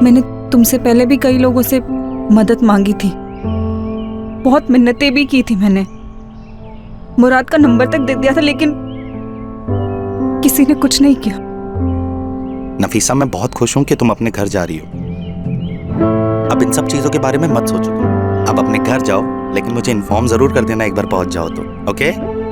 मैंने तुमसे पहले भी कई लोगों से मदद मांगी थी, बहुत मिन्नतें भी की थी मैंने, मुराद का नंबर तक दे दिया था, लेकिन किसी ने कुछ नहीं किया। नफीसा, मैं बहुत खुश हूं कि तुम अपने घर जा रही हो। अब इन सब चीजों के बारे में मत सोचो तुम। अब अपने घर जाओ, लेकिन मुझे इन्फॉर्म जरूर कर देना एक बार पहुंच जाओ तो, ओके?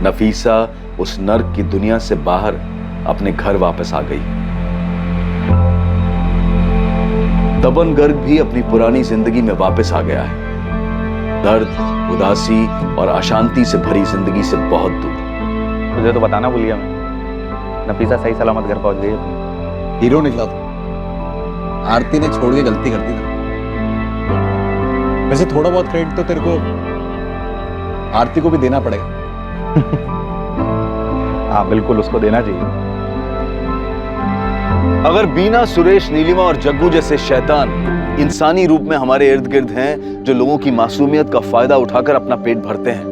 नफीसा उस नर्क की दुनिया से बाहर अपने घर वापस आ गई। तपन गर्ग भी अपनी पुरानी जिंदगी में वापस आ गया है, दर्द, उदासी और अशांति से भरी जिंदगी से बहुत दूर। तुझे तो बताना भूल गया मैं, नफीसा सही सलामत घर पहुंच गई। हीरो निकला था। आरती ने छोड़ के गलती कर दी था। वैसे थोड़ा बहुत क्रेडिट तो तेरे को आरती को भी देना पड़ेगा। हाँ बिल्कुल, उसको देना चाहिए। अगर बीना, सुरेश, नीलिमा और जग्गू जैसे शैतान इंसानी रूप में हमारे इर्द गिर्द हैं जो लोगों की मासूमियत का फायदा उठाकर अपना पेट भरते हैं,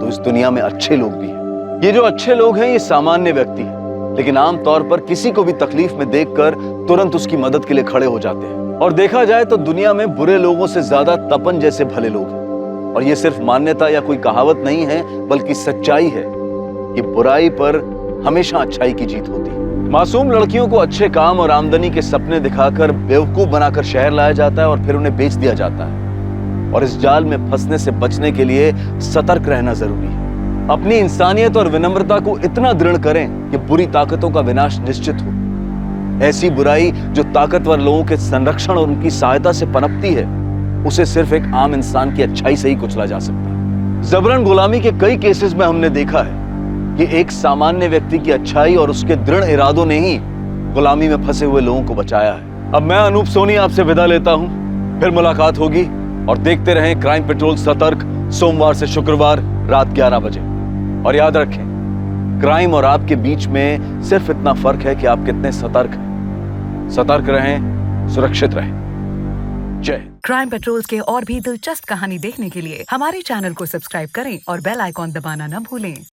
तो इस दुनिया में अच्छे लोग भी हैं। ये जो अच्छे लोग हैं ये सामान्य व्यक्ति हैं, लेकिन आमतौर पर किसी को भी तकलीफ में देखकर तुरंत उसकी मदद के लिए खड़े हो जाते हैं। और देखा जाए तो दुनिया में बुरे लोगों से ज्यादा तपन जैसे भले लोग हैं। और ये सिर्फ मान्यता या कोई कहावत नहीं है, बल्कि सच्चाई है कि बुराई पर हमेशा अच्छाई की जीत होती है। मासूम लड़कियों को अच्छे काम और आमदनी के सपने दिखाकर बेवकूफ बनाकर शहर लाया जाता है और फिर उन्हें बेच दिया जाता है। और इस जाल में फंसने से बचने के लिए सतर्क रहना जरूरी है। अपनी इंसानियत और विनम्रता को इतना दृढ़ करें कि बुरी ताकतों का विनाश निश्चित हो। ऐसी बुराई जो ताकतवर लोगों के संरक्षण और उनकी सहायता से पनपती है, उसे सिर्फ एक आम इंसान की अच्छाई से ही कुचला जा सकता है। जबरन गुलामी के कई केसेस में हमने देखा है कि एक सामान्य व्यक्ति की अच्छाई और उसके दृढ़ इरादों ने ही गुलामी में फंसे हुए लोगों को बचाया है। अब मैं अनूप सोनी आपसे विदा लेता हूं, फिर मुलाकात होगी। और देखते रहें क्राइम पेट्रोल सतर्क, सोमवार से शुक्रवार रात 11 बजे। और याद रखें, क्राइम और आपके बीच में सिर्फ इतना फर्क है कि आप कितने सतर्क हैं। सतर्क रहें, सुरक्षित रहें। जय। क्राइम पेट्रोल्स के और भी दिलचस्प कहानी देखने के लिए हमारे चैनल को सब्सक्राइब करें और बेल आइकॉन दबाना न भूलें।